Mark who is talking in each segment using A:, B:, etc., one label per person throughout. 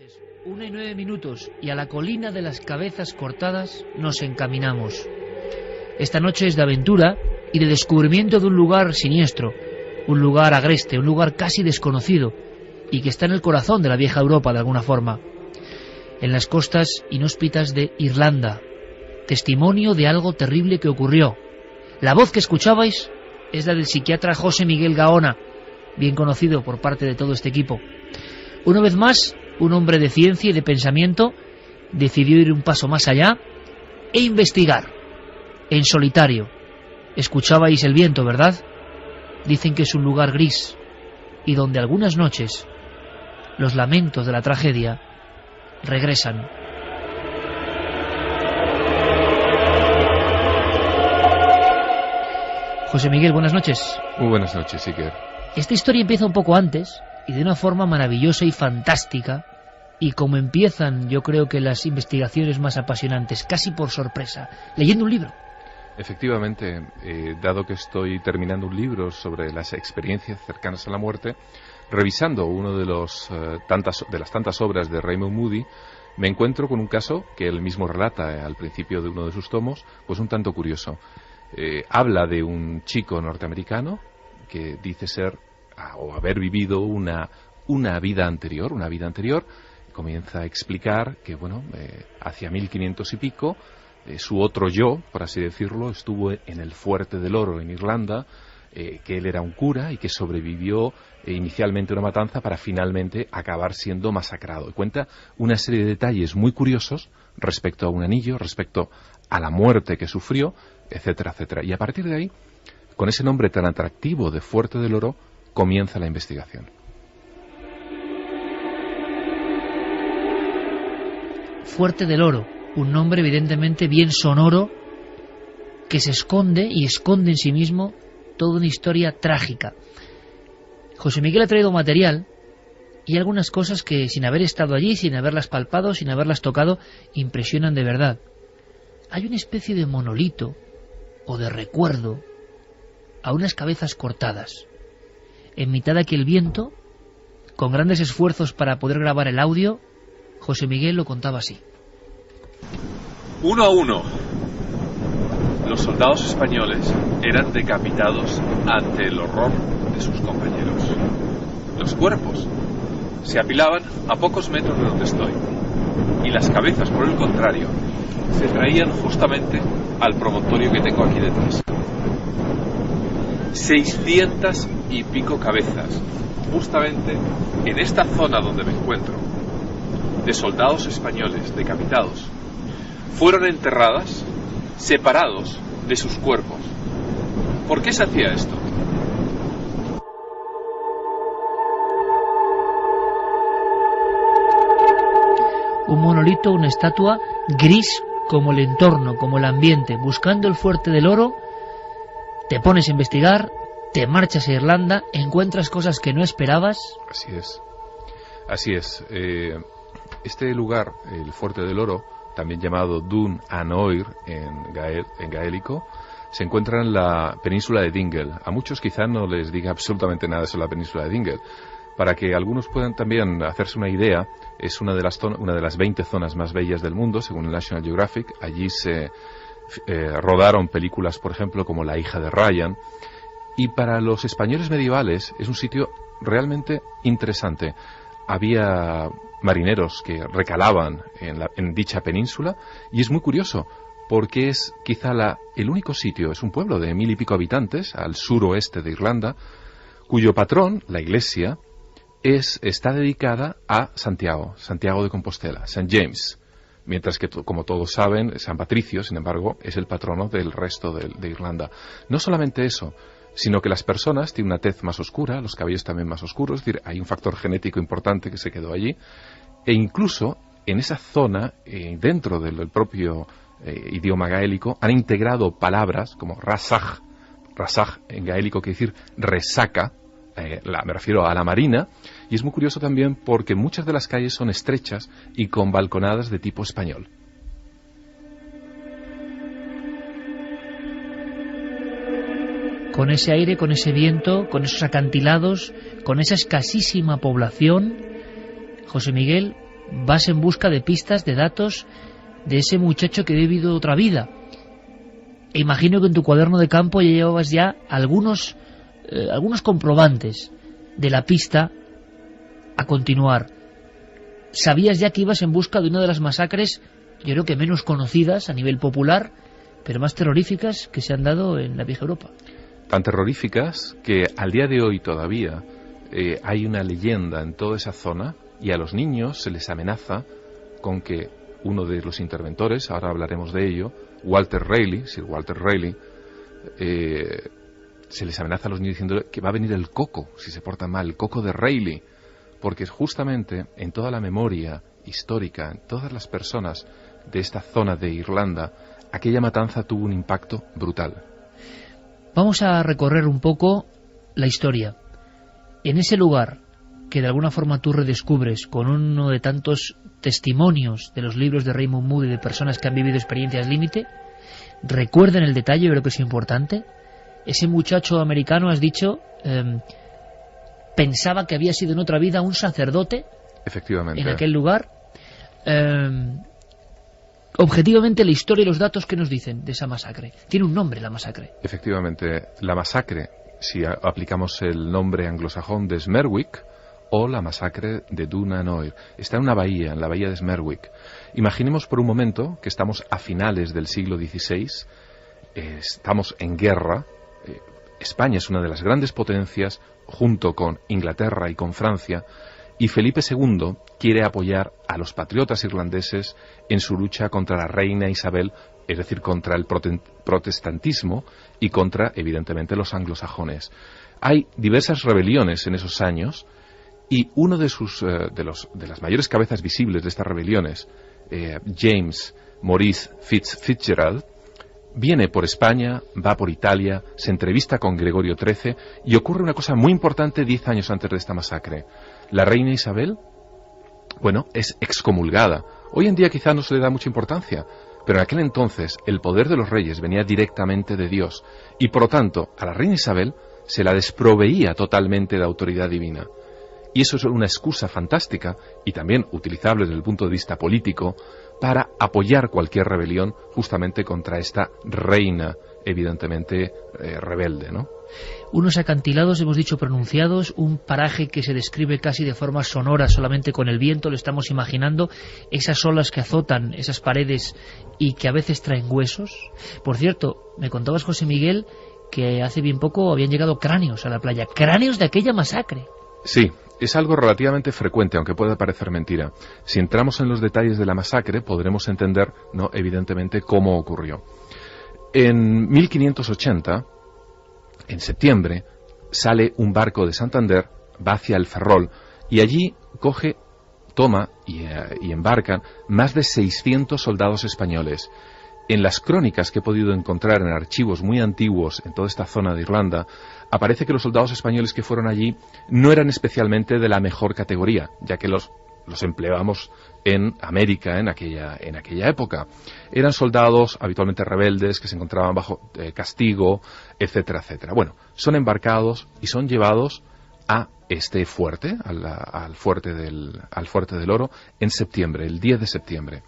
A: noches, 1:09 y a la colina de las cabezas cortadas nos encaminamos. Esta noche es de aventura y de descubrimiento de un lugar siniestro, un lugar agreste, un lugar casi desconocido y que está en el corazón de la vieja Europa de alguna forma, en las costas inhóspitas de Irlanda, testimonio de algo terrible que ocurrió. La voz que escuchabais es la del psiquiatra José Miguel Gaona, bien conocido por parte de todo este equipo. Una vez más, un hombre de ciencia y de pensamiento decidió ir un paso más allá e investigar, en solitario. Escuchabais el viento, ¿verdad? Dicen que es un lugar gris y donde algunas noches los lamentos de la tragedia regresan. José Miguel, buenas noches.
B: Muy buenas noches, Iker.
A: Esta historia empieza un poco antes y de una forma maravillosa y fantástica, y como empiezan, yo creo que las investigaciones más apasionantes, casi por sorpresa, leyendo un libro.
B: Efectivamente, dado que estoy terminando un libro sobre las experiencias cercanas a la muerte, revisando uno de las tantas obras de Raymond Moody, me encuentro con un caso que él mismo relata al principio de uno de sus tomos, pues un tanto curioso. Habla de un chico norteamericano que dice ser o haber vivido una vida anterior, comienza a explicar que, bueno, hacia 1500 y pico, su otro yo, por así decirlo, estuvo en el Fuerte del Oro en Irlanda, que él era un cura y que sobrevivió inicialmente a una matanza para finalmente acabar siendo masacrado. Y cuenta una serie de detalles muy curiosos respecto a un anillo, respecto a la muerte que sufrió, etcétera, etcétera. Y a partir de ahí, con ese nombre tan atractivo de Fuerte del Oro, comienza la investigación.
A: Fuerte del Oro, un nombre evidentemente bien sonoro que se esconde y esconde en sí mismo toda una historia trágica. José Miguel ha traído material y hay algunas cosas que, sin haber estado allí, sin haberlas palpado, sin haberlas tocado, impresionan de verdad. Hay una especie de monolito o de recuerdo a unas cabezas cortadas. En mitad de aquel viento, con grandes esfuerzos para poder grabar el audio, José Miguel lo contaba así.
C: 1 a 1. Los soldados españoles eran decapitados ante el horror de sus compañeros. Los cuerpos se apilaban a pocos metros de donde estoy, y las cabezas, por el contrario, se traían justamente al promontorio que tengo aquí detrás. 600 y pico cabezas, justamente en esta zona donde me encuentro, de soldados españoles decapitados, fueron enterradas separados de sus cuerpos. ¿Por qué se hacía esto?
A: Un monolito, una estatua gris como el entorno, como el ambiente, buscando el Fuerte del Oro. Te pones a investigar, te marchas a Irlanda, encuentras cosas que no esperabas.
B: Así es. Este lugar, el Fuerte del Oro, también llamado Dún an Oir en gaélico, se encuentra en la península de Dingle. A muchos quizá no les diga absolutamente nada sobre la península de Dingle. Para que algunos puedan también hacerse una idea, es una de las 20 zonas más bellas del mundo, según el National Geographic. Allí se rodaron películas, por ejemplo, como La hija de Ryan. Y para los españoles medievales es un sitio realmente interesante. Había marineros que recalaban en dicha península, y es muy curioso porque es quizá el único sitio, es un pueblo de 1000 y pico habitantes al suroeste de Irlanda, cuyo patrón, la iglesia, está dedicada a Santiago de Compostela, St. James, mientras que, como todos saben, San Patricio, sin embargo, es el patrono del resto de Irlanda. No solamente eso, sino que las personas tienen una tez más oscura, los cabellos también más oscuros, es decir, hay un factor genético importante que se quedó allí, e incluso en esa zona, dentro del propio idioma gaélico, han integrado palabras como rasaj en gaélico quiere decir resaca, me refiero a la marina, y es muy curioso también porque muchas de las calles son estrechas y con balconadas de tipo español.
A: Con ese aire, con ese viento, con esos acantilados, con esa escasísima población, José Miguel, vas en busca de pistas, de datos de ese muchacho que ha vivido otra vida. E imagino que en tu cuaderno de campo ya llevabas algunos comprobantes de la pista a continuar. Sabías ya que ibas en busca de una de las masacres, yo creo que menos conocidas a nivel popular, pero más terroríficas que se han dado en la vieja Europa.
B: Tan terroríficas que al día de hoy todavía hay una leyenda en toda esa zona, y a los niños se les amenaza con que uno de los interventores, ahora hablaremos de ello, Sir Walter Raleigh, se les amenaza a los niños diciendo que va a venir el coco, si se portan mal, el coco de Raleigh, porque justamente en toda la memoria histórica, en todas las personas de esta zona de Irlanda, aquella matanza tuvo un impacto brutal.
A: Vamos a recorrer un poco la historia. En ese lugar que de alguna forma tú redescubres con uno de tantos testimonios de los libros de Raymond Moody de personas que han vivido experiencias límite, recuerden el detalle, creo que es importante. Ese muchacho americano, has dicho, pensaba que había sido en otra vida un sacerdote.
B: Efectivamente.
A: En aquel lugar. Objetivamente, la historia y los datos que nos dicen de esa masacre. Tiene un nombre la masacre.
B: Efectivamente, la masacre, si aplicamos el nombre anglosajón de Smerwick, o la masacre de Dún an Oir. Está en una bahía, en la bahía de Smerwick. Imaginemos por un momento que estamos a finales del siglo XVI, estamos en guerra. España es una de las grandes potencias, junto con Inglaterra y con Francia, y Felipe II quiere apoyar a los patriotas irlandeses en su lucha contra la reina Isabel, es decir, contra el protestantismo y contra, evidentemente, los anglosajones. Hay diversas rebeliones en esos años, y uno de las mayores cabezas visibles de estas rebeliones, James Maurice Fitzgerald, viene por España, va por Italia, se entrevista con Gregorio XIII, y ocurre una cosa muy importante 10 años antes de esta masacre. La reina Isabel, es excomulgada. Hoy en día quizá no se le da mucha importancia, pero en aquel entonces el poder de los reyes venía directamente de Dios, y por lo tanto a la reina Isabel se la desproveía totalmente de autoridad divina. Y eso es una excusa fantástica y también utilizable desde el punto de vista político para apoyar cualquier rebelión justamente contra esta reina, evidentemente rebelde, ¿no?
A: Unos acantilados, hemos dicho, pronunciados, un paraje que se describe casi de forma sonora solamente con el viento, lo estamos imaginando, esas olas que azotan esas paredes y que a veces traen huesos. Por cierto, me contabas, José Miguel, que hace bien poco habían llegado cráneos a la playa, cráneos de aquella masacre.
B: Sí, es algo relativamente frecuente, aunque pueda parecer mentira. Si entramos en los detalles de la masacre, podremos entender, ¿no?, evidentemente, cómo ocurrió. En 1580, en septiembre, sale un barco de Santander, va hacia el Ferrol, y allí toma y embarcan más de 600 soldados españoles. En las crónicas que he podido encontrar en archivos muy antiguos en toda esta zona de Irlanda, aparece que los soldados españoles que fueron allí no eran especialmente de la mejor categoría, ya que los empleábamos en América en aquella época. Eran soldados habitualmente rebeldes que se encontraban bajo castigo, etcétera, etcétera. Bueno, son embarcados y son llevados a este fuerte, al fuerte del Oro, en septiembre, el 10 de septiembre.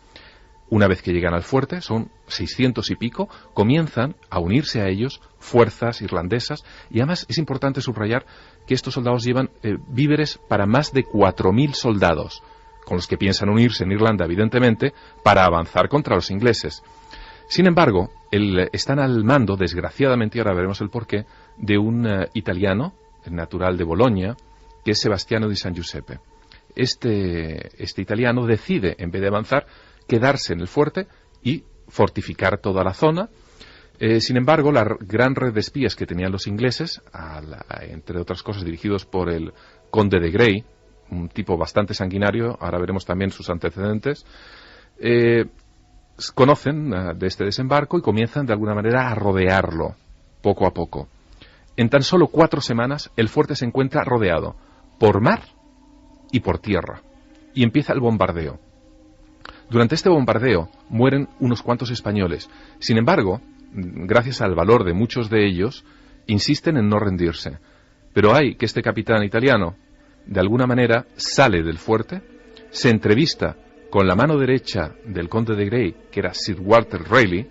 B: Una vez que llegan al fuerte, son 600 y pico, comienzan a unirse a ellos fuerzas irlandesas, y además es importante subrayar que estos soldados llevan víveres para más de 4.000 soldados, con los que piensan unirse en Irlanda, evidentemente, para avanzar contra los ingleses. Sin embargo, están al mando, desgraciadamente, y ahora veremos el porqué, de un italiano, natural de Bolonia, que es Sebastiano di San Giuseppe. Este italiano decide, en vez de avanzar, quedarse en el fuerte y fortificar toda la zona. Sin embargo, la gran red de espías que tenían los ingleses, entre otras cosas dirigidos por el conde de Grey, un tipo bastante sanguinario, ahora veremos también sus antecedentes, conocen de este desembarco y comienzan de alguna manera a rodearlo, poco a poco. En tan solo 4 semanas, el fuerte se encuentra rodeado por mar y por tierra, y empieza el bombardeo. Durante este bombardeo mueren unos cuantos españoles. Sin embargo, gracias al valor de muchos de ellos, insisten en no rendirse. Pero hay que este capitán italiano, de alguna manera, sale del fuerte, se entrevista con la mano derecha del conde de Grey, que era Sir Walter Raleigh,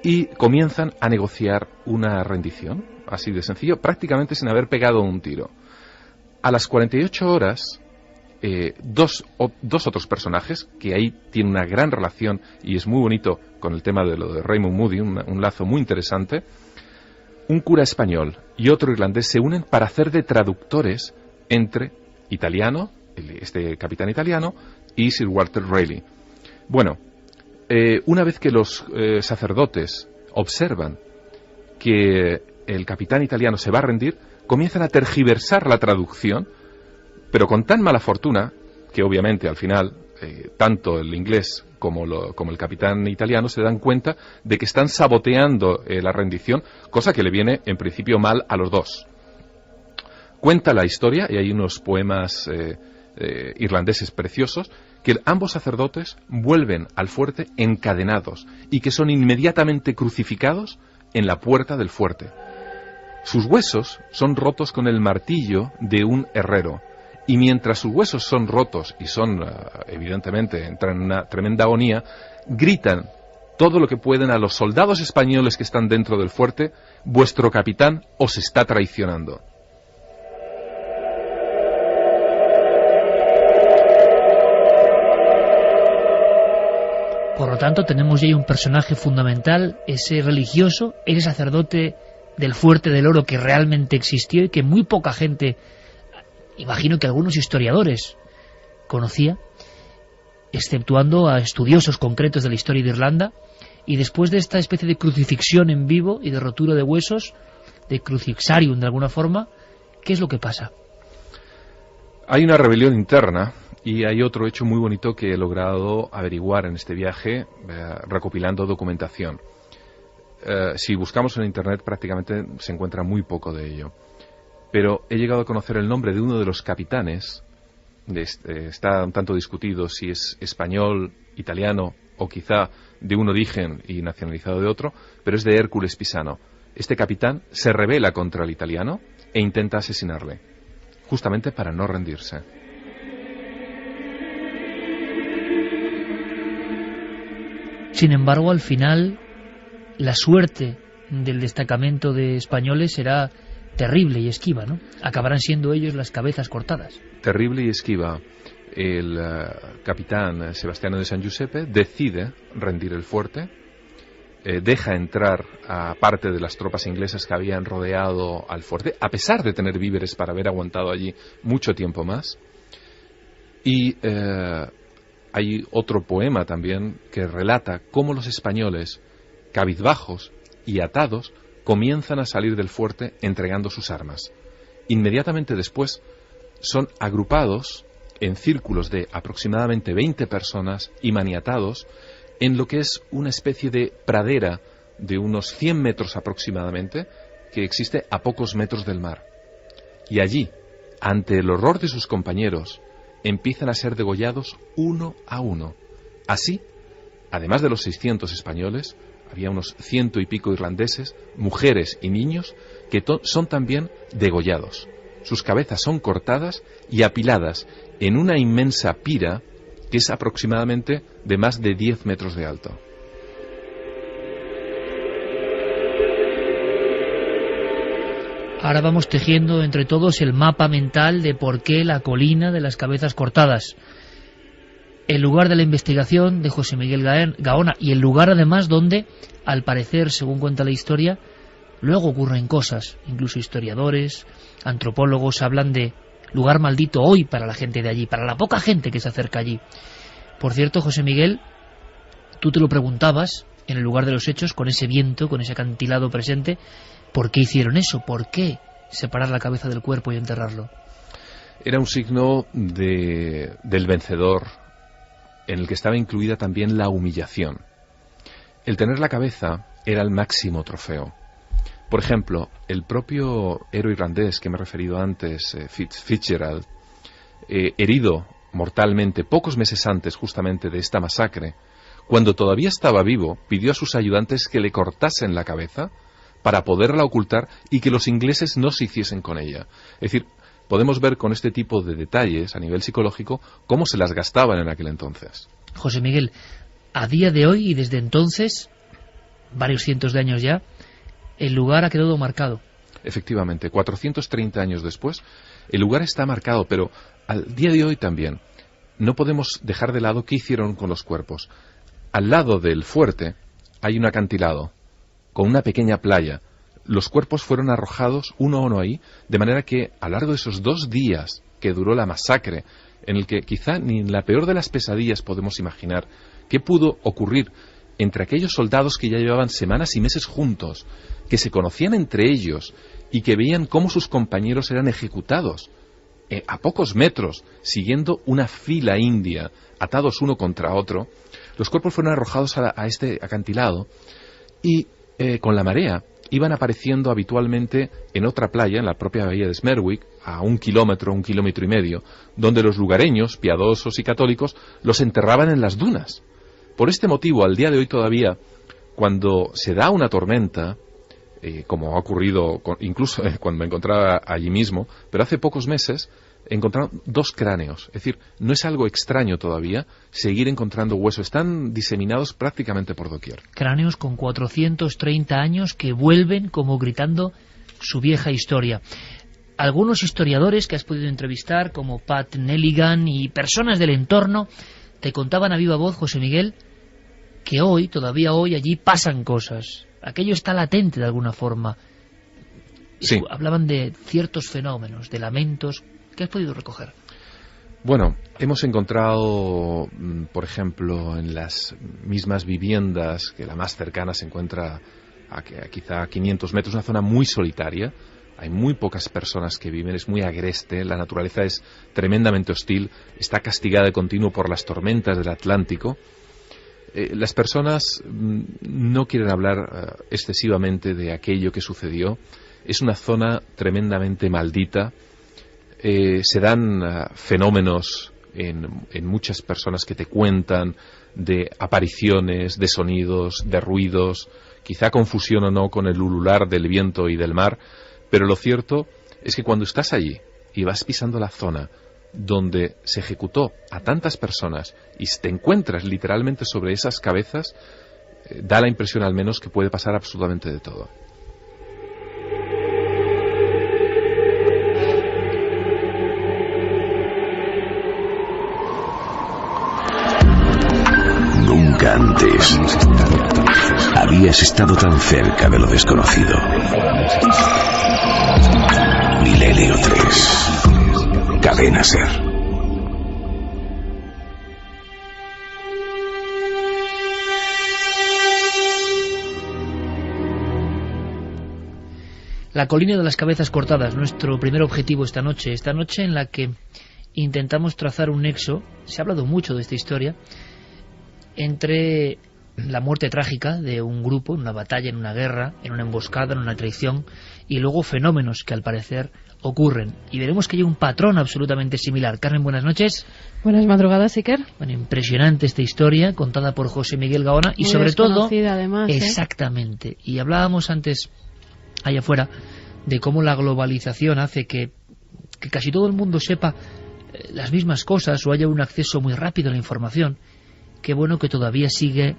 B: y comienzan a negociar una rendición, así de sencillo, prácticamente sin haber pegado un tiro. A las 48 horas, dos otros personajes, que ahí tienen una gran relación y es muy bonito con el tema de lo de Raymond Moody, un lazo muy interesante, un cura español y otro irlandés se unen para hacer de traductores entre italiano, este capitán italiano, y Sir Walter Raleigh. Bueno, una vez que los sacerdotes observan que el capitán italiano se va a rendir, comienzan a tergiversar la traducción, pero con tan mala fortuna que obviamente al final tanto el inglés como el capitán italiano se dan cuenta de que están saboteando la rendición, cosa que le viene en principio mal a los dos. Cuenta la historia, y hay unos poemas irlandeses preciosos, que ambos sacerdotes vuelven al fuerte encadenados y que son inmediatamente crucificados en la puerta del fuerte. Sus huesos son rotos con el martillo de un herrero, y mientras sus huesos son rotos y son, evidentemente, entran en una tremenda agonía, gritan todo lo que pueden a los soldados españoles que están dentro del fuerte: vuestro capitán os está traicionando.
A: Por lo tanto, tenemos ya ahí un personaje fundamental, ese religioso, ese sacerdote del Fuerte del Oro que realmente existió y que muy poca gente, imagino que algunos historiadores, conocía, exceptuando a estudiosos concretos de la historia de Irlanda. Y después de esta especie de crucifixión en vivo y de rotura de huesos, de crucifixarium de alguna forma, ¿qué es lo que pasa?
B: Hay una rebelión interna. Y hay otro hecho muy bonito que he logrado averiguar en este viaje, recopilando documentación. Si buscamos en Internet prácticamente se encuentra muy poco de ello. Pero he llegado a conocer el nombre de uno de los capitanes. Está un tanto discutido si es español, italiano o quizá de un origen y nacionalizado de otro, pero es de Hércules Pisano. Este capitán se rebela contra el italiano e intenta asesinarle, justamente para no rendirse.
A: Sin embargo, al final, la suerte del destacamento de españoles será terrible y esquiva, ¿no? Acabarán siendo ellos las cabezas cortadas.
B: Terrible y esquiva. El capitán Sebastiano de San Giuseppe decide rendir el fuerte, deja entrar a parte de las tropas inglesas que habían rodeado al fuerte, a pesar de tener víveres para haber aguantado allí mucho tiempo más, y hay otro poema también que relata cómo los españoles, cabizbajos y atados, comienzan a salir del fuerte entregando sus armas. Inmediatamente después son agrupados en círculos de aproximadamente 20 personas y maniatados en lo que es una especie de pradera de unos 100 metros aproximadamente que existe a pocos metros del mar. Y allí, ante el horror de sus compañeros, empiezan a ser degollados uno a uno. Así, además de los 600 españoles, había unos 100 y pico irlandeses, mujeres y niños, que son también degollados. Sus cabezas son cortadas y apiladas en una inmensa pira que es aproximadamente de más de 10 metros de alto.
A: Ahora vamos tejiendo entre todos el mapa mental de por qué la colina de las cabezas cortadas. El lugar de la investigación de José Miguel Gaona y el lugar además donde, al parecer, según cuenta la historia, luego ocurren cosas. Incluso historiadores, antropólogos hablan de lugar maldito hoy para la gente de allí, para la poca gente que se acerca allí. Por cierto, José Miguel, tú te lo preguntabas en el lugar de los hechos, con ese viento, con ese acantilado presente, ¿por qué hicieron eso? ¿Por qué separar la cabeza del cuerpo y enterrarlo?
B: Era un signo del vencedor, en el que estaba incluida también la humillación. El tener la cabeza era el máximo trofeo. Por ejemplo, el propio héroe irlandés que me he referido antes, Fitzgerald, herido mortalmente pocos meses antes justamente de esta masacre, cuando todavía estaba vivo, pidió a sus ayudantes que le cortasen la cabeza para poderla ocultar y que los ingleses no se hiciesen con ella. Es decir, podemos ver con este tipo de detalles a nivel psicológico cómo se las gastaban en aquel entonces.
A: José Miguel, a día de hoy y desde entonces, varios cientos de años ya, el lugar ha quedado marcado.
B: Efectivamente, 430 años después, el lugar está marcado, pero al día de hoy también no podemos dejar de lado qué hicieron con los cuerpos. Al lado del fuerte hay un acantilado con una pequeña playa. Los cuerpos fueron arrojados uno a uno ahí, de manera que a lo largo de esos 2 días que duró la masacre, en el que quizá ni en la peor de las pesadillas podemos imaginar qué pudo ocurrir entre aquellos soldados que ya llevaban semanas y meses juntos, que se conocían entre ellos y que veían cómo sus compañeros eran ejecutados a pocos metros, siguiendo una fila india, atados uno contra otro. Los cuerpos fueron arrojados a este acantilado y con la marea iban apareciendo habitualmente en otra playa, en la propia bahía de Smerwick, a 1 kilómetro, 1,5 kilómetros, donde los lugareños, piadosos y católicos, los enterraban en las dunas. Por este motivo, al día de hoy todavía, cuando se da una tormenta, como ha ocurrido incluso cuando me encontraba allí mismo, pero hace pocos meses encontraron 2 cráneos. Es decir, no es algo extraño todavía seguir encontrando huesos. Están diseminados prácticamente por doquier.
A: Cráneos con 430 años que vuelven como gritando su vieja historia. Algunos historiadores que has podido entrevistar, como Pat Nelligan y personas del entorno, te contaban a viva voz, José Miguel, que hoy, todavía hoy, allí pasan cosas. Aquello está latente de alguna forma.
B: Sí.
A: Hablaban de ciertos fenómenos, de lamentos. ¿Qué has podido recoger?
B: Bueno, hemos encontrado, por ejemplo, en las mismas viviendas, que la más cercana se encuentra a quizá 500 metros, una zona muy solitaria. Hay muy pocas personas que viven, es muy agreste, la naturaleza es tremendamente hostil, está castigada de continuo por las tormentas del Atlántico. Las personas no quieren hablar excesivamente de aquello que sucedió. Es una zona tremendamente maldita. Se dan fenómenos en muchas personas que te cuentan de apariciones, de sonidos, de ruidos, quizá confusión o no con el ulular del viento y del mar, pero lo cierto es que cuando estás allí y vas pisando la zona donde se ejecutó a tantas personas y te encuentras literalmente sobre esas cabezas, da la impresión al menos que puede pasar absolutamente de todo.
D: Nunca antes habías estado tan cerca de lo desconocido. Milenio 3. Cadena SER.
A: La colina de las cabezas cortadas, nuestro primer objetivo esta noche en la que intentamos trazar un nexo. Se ha hablado mucho de esta historia entre la muerte trágica de un grupo, en una batalla, en una guerra, en una emboscada, en una traición, y luego fenómenos que al parecer ocurren. Y veremos que hay un patrón absolutamente similar. Carmen, buenas noches.
E: Buenas madrugadas, Iker.
A: Bueno, impresionante esta historia contada por José Miguel Gaona y
E: muy
A: sobre todo,
E: además,
A: exactamente. Y hablábamos antes, allá afuera, de cómo la globalización hace que casi todo el mundo sepa las mismas cosas o haya un acceso muy rápido a la información. Qué bueno que todavía siguen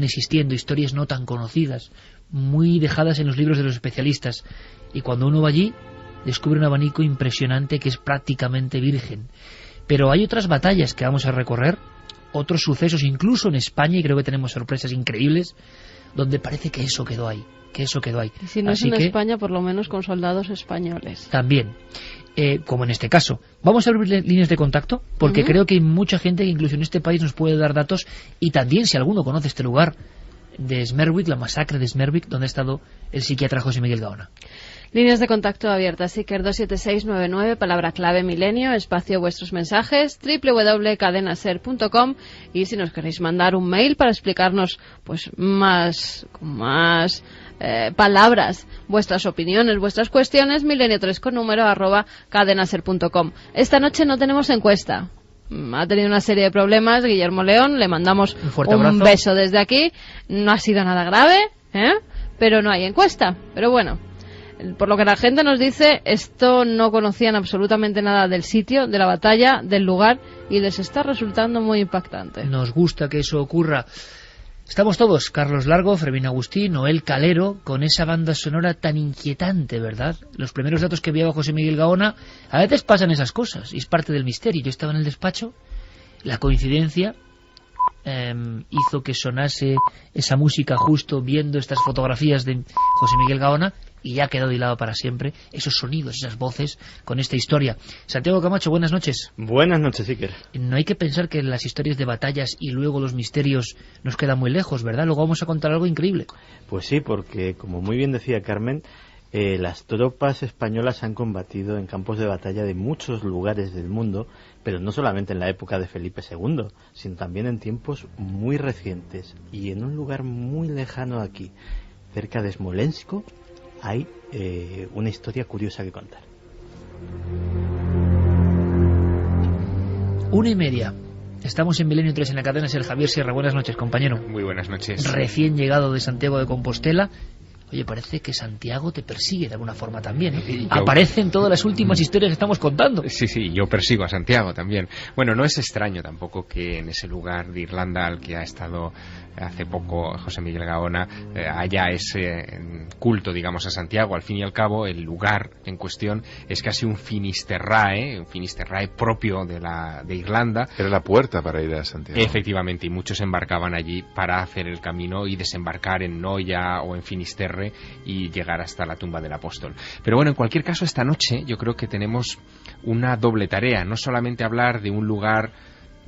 A: existiendo historias no tan conocidas, muy dejadas en los libros de los especialistas. Y cuando uno va allí, descubre un abanico impresionante que es prácticamente virgen. Pero hay otras batallas que vamos a recorrer, otros sucesos, incluso en España, y creo que tenemos sorpresas increíbles, donde parece que eso quedó ahí.
E: Y si no es en España, por lo menos con soldados españoles.
A: También. Como en este caso. Vamos a abrir líneas de contacto, porque creo que hay mucha gente que incluso en este país nos puede dar datos, y también si alguno conoce este lugar de Smerwick, la masacre de Smerwick, donde ha estado el psiquiatra José Miguel Gaona.
E: Líneas de contacto abiertas, Iker 27699, palabra clave milenio, espacio vuestros mensajes, www.cadenaser.com, y si nos queréis mandar un mail para explicarnos pues más palabras, vuestras opiniones, vuestras cuestiones, milenio3 con número @cadenaser.com. Esta noche no tenemos encuesta. Ha tenido una serie de problemas Guillermo León, le mandamos un beso desde aquí. No ha sido nada grave, pero no hay encuesta. Pero bueno, Por lo que la gente nos dice, esto no conocían absolutamente nada del sitio, de la batalla, del lugar, y les está resultando muy impactante.
A: Nos gusta que eso ocurra. Estamos todos, Carlos Largo, Fermín Agustín, Noel Calero, con esa banda sonora tan inquietante, ¿verdad? Los primeros datos que enviaba José Miguel Gaona, a veces pasan esas cosas, y es parte del misterio. Yo estaba en el despacho, la coincidencia hizo que sonase esa música justo viendo estas fotografías de José Miguel Gaona, y ya quedó hilado para siempre esos sonidos, esas voces con esta historia. Santiago Camacho, buenas noches.
F: Buenas noches, Iker.
A: No hay que pensar que las historias de batallas y luego los misterios nos quedan muy lejos, ¿verdad? Luego vamos a contar algo increíble.
F: Pues sí, porque como muy bien decía Carmen, las tropas españolas han combatido en campos de batalla de muchos lugares del mundo, pero no solamente en la época de Felipe II, sino también en tiempos muy recientes. Y en un lugar muy lejano aquí, cerca de Smolensk, hay una historia curiosa que contar.
A: 1:30. Estamos en Milenio 3 en la cadena Ser. Javier Sierra, buenas noches, compañero.
G: Muy buenas noches.
A: Recién llegado de Santiago de Compostela. Oye, parece que Santiago te persigue de alguna forma también, ¿eh? Aparecen todas las últimas historias que estamos contando.
G: Sí, yo persigo a Santiago también. Bueno, no es extraño tampoco que en ese lugar de Irlanda al que ha estado hace poco José Miguel Gaona haya ese culto, digamos, a Santiago. Al fin y al cabo, el lugar en cuestión es casi un Finisterrae propio de Irlanda.
B: Era la puerta para ir a Santiago.
G: Efectivamente, y muchos embarcaban allí para hacer el camino y desembarcar en Noia o en Finisterre y llegar hasta la tumba del apóstol. Pero bueno, en cualquier caso, esta noche yo creo que tenemos una doble tarea, no solamente hablar de un lugar,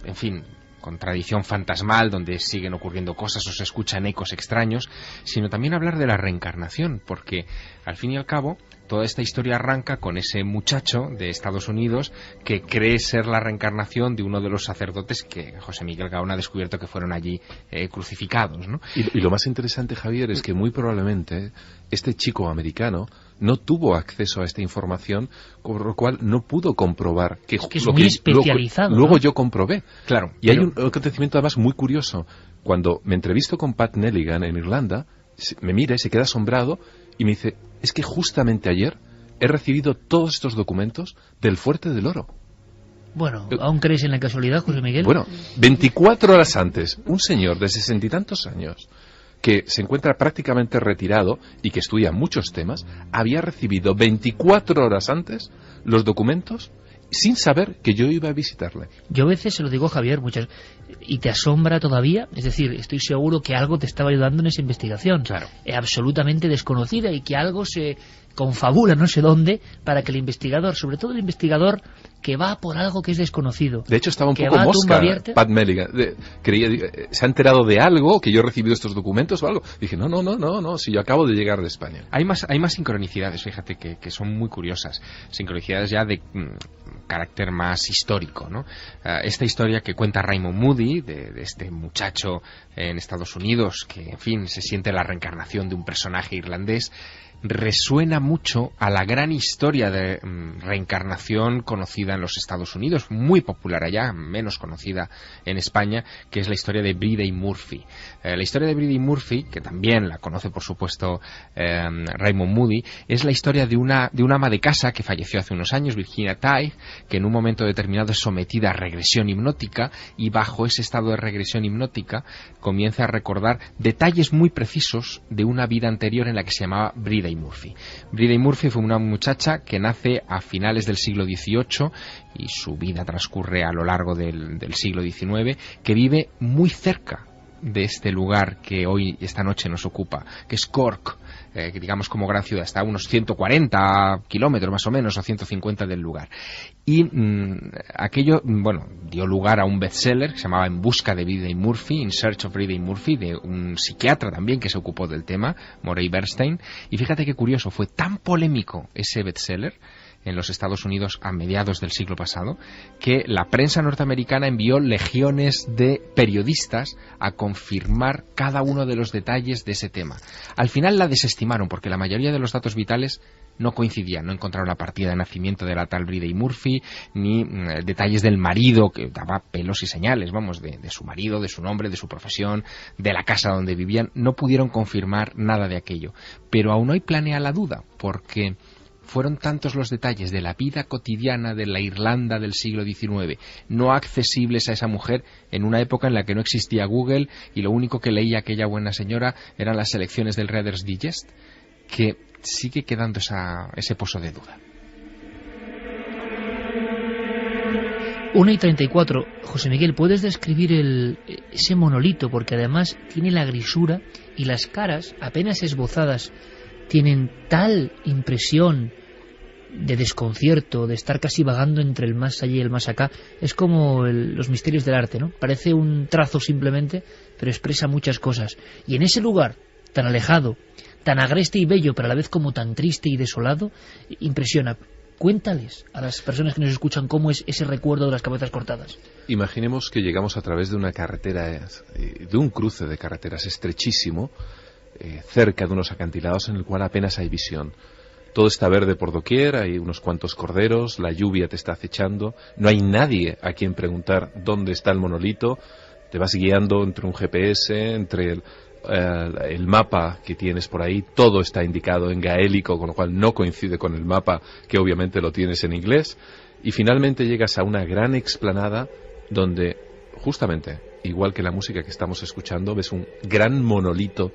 G: en fin, con tradición fantasmal, donde siguen ocurriendo cosas o se escuchan ecos extraños, sino también hablar de la reencarnación, porque al fin y al cabo toda esta historia arranca con ese muchacho de Estados Unidos que cree ser la reencarnación de uno de los sacerdotes que José Miguel Gaona ha descubierto que fueron allí crucificados, ¿no?
B: Y lo más interesante, Javier, es que muy probablemente este chico americano no tuvo acceso a esta información, por lo cual no pudo comprobar que
A: es que es muy especializado.
B: Luego
A: ¿no?
B: yo comprobé.
G: Claro.
B: Y hay un acontecimiento además muy curioso. Cuando me entrevisto con Pat Nelligan en Irlanda, me mira y se queda asombrado y me dice: es que justamente ayer he recibido todos estos documentos del Fuerte del Oro.
A: Bueno, ¿aún crees en la casualidad, José Miguel?
B: Bueno, 24 horas antes, un señor de 60 y tantos años, que se encuentra prácticamente retirado y que estudia muchos temas, había recibido 24 horas antes los documentos sin saber que yo iba a visitarle.
A: Yo a veces se lo digo a Javier, muchas, y te asombra todavía, es decir, estoy seguro que algo te estaba ayudando en esa investigación,
G: claro,
A: absolutamente desconocida, y que algo se confabula no sé dónde para que el investigador, sobre todo el investigador que va por algo que es desconocido,
B: de hecho estaba un
A: que
B: poco mosca Pat Nelligan, creía, se ha enterado de algo, que yo he recibido estos documentos o algo. Dije, no, si yo acabo de llegar de España.
G: Hay más sincronicidades, fíjate, que son muy curiosas, sincronicidades ya de carácter más histórico, ¿no? Esta historia que cuenta Raymond Moody de este muchacho en Estados Unidos que, en fin, se siente la reencarnación de un personaje irlandés, resuena mucho a la gran historia de reencarnación conocida en los Estados Unidos, muy popular allá, menos conocida en España, que es la historia de Bridey Murphy. La historia de Bridey Murphy, que también la conoce por supuesto Raymond Moody, es la historia de una ama de casa que falleció hace unos años, Virginia Tighe, que en un momento determinado es sometida a regresión hipnótica, y bajo ese estado de regresión hipnótica comienza a recordar detalles muy precisos de una vida anterior en la que se llamaba Bridey Murphy. Bridey Murphy fue una muchacha que nace a finales del siglo XVIII y su vida transcurre a lo largo del siglo XIX, que vive muy cerca de este lugar que hoy, esta noche, nos ocupa, que es Cork, que digamos como gran ciudad, está a unos 140 kilómetros más o menos, o 150 del lugar. Y aquello, bueno, dio lugar a un bestseller que se llamaba En busca de Bridey Murphy, In Search of Bridey Murphy, de un psiquiatra también que se ocupó del tema, Morey Bernstein. Y fíjate qué curioso, fue tan polémico ese bestseller en los Estados Unidos a mediados del siglo pasado, que la prensa norteamericana envió legiones de periodistas a confirmar cada uno de los detalles de ese tema. Al final la desestimaron porque la mayoría de los datos vitales no coincidían, no encontraron la partida de nacimiento de la tal Bridey Murphy, ni detalles del marido, que daba pelos y señales, vamos, de su marido, de su nombre, de su profesión, de la casa donde vivían. No pudieron confirmar nada de aquello. Pero aún hoy planea la duda, porque fueron tantos los detalles de la vida cotidiana de la Irlanda del siglo XIX, no accesibles a esa mujer en una época en la que no existía Google y lo único que leía aquella buena señora eran las selecciones del Reader's Digest, que sigue quedando ese pozo de duda.
A: 1:34. José Miguel, ¿puedes describir ese monolito? Porque además tiene la grisura y las caras, apenas esbozadas, tienen tal impresión de desconcierto, de estar casi vagando entre el más allá y el más acá. Es como los misterios del arte, ¿no? Parece un trazo simplemente, pero expresa muchas cosas. Y en ese lugar tan alejado, tan agreste y bello, pero a la vez como tan triste y desolado, impresiona. Cuéntales a las personas que nos escuchan cómo es ese recuerdo de las cabezas cortadas.
B: Imaginemos que llegamos a través de una carretera, de un cruce de carreteras estrechísimo, cerca de unos acantilados en el cual apenas hay visión. Todo está verde por doquier, hay unos cuantos corderos, la lluvia te está acechando, no hay nadie a quien preguntar dónde está el monolito, te vas guiando entre un GPS, entre el mapa que tienes por ahí, todo está indicado en gaélico, con lo cual no coincide con el mapa, que obviamente lo tienes en inglés, y finalmente llegas a una gran explanada donde, justamente, igual que la música que estamos escuchando, ves un gran monolito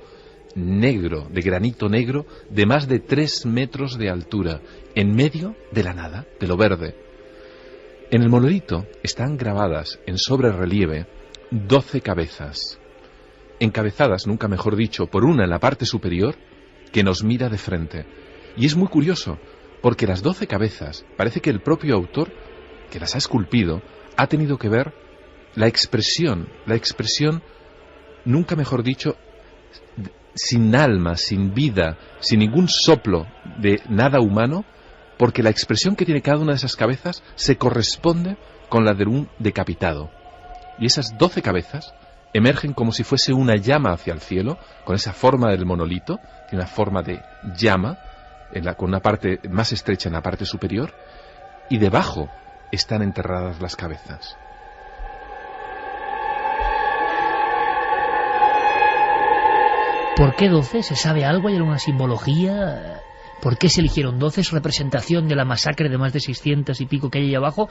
B: negro, de granito negro, de más de 3 metros de altura, en medio de la nada, de lo verde. En el monolito están grabadas en sobrerrelieve 12 cabezas, encabezadas, nunca mejor dicho, por una en la parte superior que nos mira de frente. Y es muy curioso, porque las 12 cabezas, parece que el propio autor, que las ha esculpido, ha tenido que ver la expresión, nunca mejor dicho, sin alma, sin vida, sin ningún soplo de nada humano, porque la expresión que tiene cada una de esas cabezas se corresponde con la de un decapitado. Y esas 12 cabezas emergen como si fuese una llama hacia el cielo, con esa forma del monolito, tiene una forma de llama, con una parte más estrecha en la parte superior, y debajo están enterradas las cabezas.
A: ¿Por qué 12? ¿Se sabe algo? ¿Hay alguna simbología? ¿Por qué se eligieron 12? ¿Es representación de la masacre de más de 600 y pico que hay ahí abajo?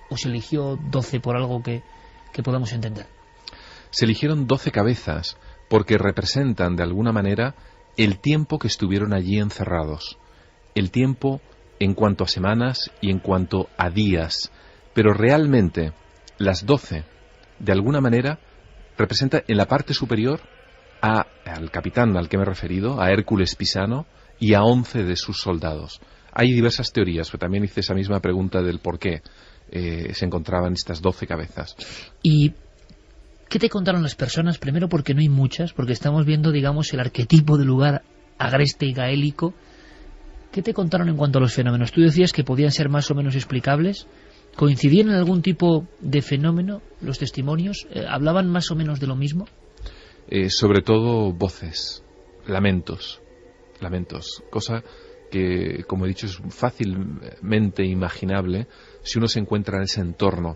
A: ¿O se eligió 12 por algo que podamos entender?
B: Se eligieron 12 cabezas porque representan de alguna manera el tiempo que estuvieron allí encerrados. El tiempo en cuanto a semanas y en cuanto a días. Pero realmente las 12, de alguna manera, representan en la parte superior al capitán al que me he referido, a Hércules Pisano, y a 11 de sus soldados. Hay diversas teorías, pero también hice esa misma pregunta del por qué se encontraban estas 12 cabezas.
A: ¿Y qué te contaron las personas? Primero porque no hay muchas, porque estamos viendo, digamos, el arquetipo del lugar agreste y gaélico. ¿Qué te contaron en cuanto a los fenómenos? Tú decías que podían ser más o menos explicables. ¿Coincidían en algún tipo de fenómeno los testimonios? ¿Hablaban más o menos de lo mismo?
B: Sobre todo voces, lamentos, cosa que, como he dicho, es fácilmente imaginable si uno se encuentra en ese entorno.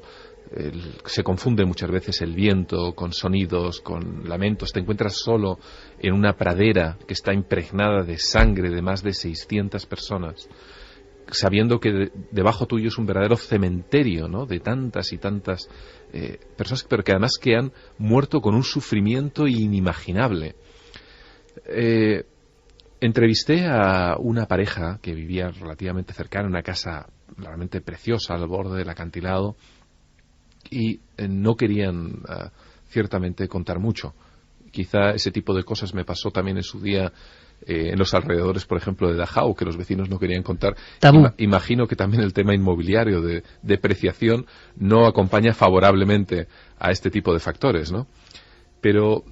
B: Se confunde muchas veces el viento con sonidos, con lamentos. Te encuentras solo en una pradera que está impregnada de sangre de más de 600 personas, sabiendo que debajo tuyo es un verdadero cementerio, ¿no?, de tantas y tantas personas, pero que además que han muerto con un sufrimiento inimaginable. Entrevisté a una pareja que vivía relativamente cercana, en una casa realmente preciosa al borde del acantilado, y no querían ciertamente contar mucho. Quizá ese tipo de cosas me pasó también en su día en los alrededores, por ejemplo, de Dachau, que los vecinos no querían contar. Imagino que también el tema inmobiliario de depreciación no acompaña favorablemente a este tipo de factores, ¿no? Pero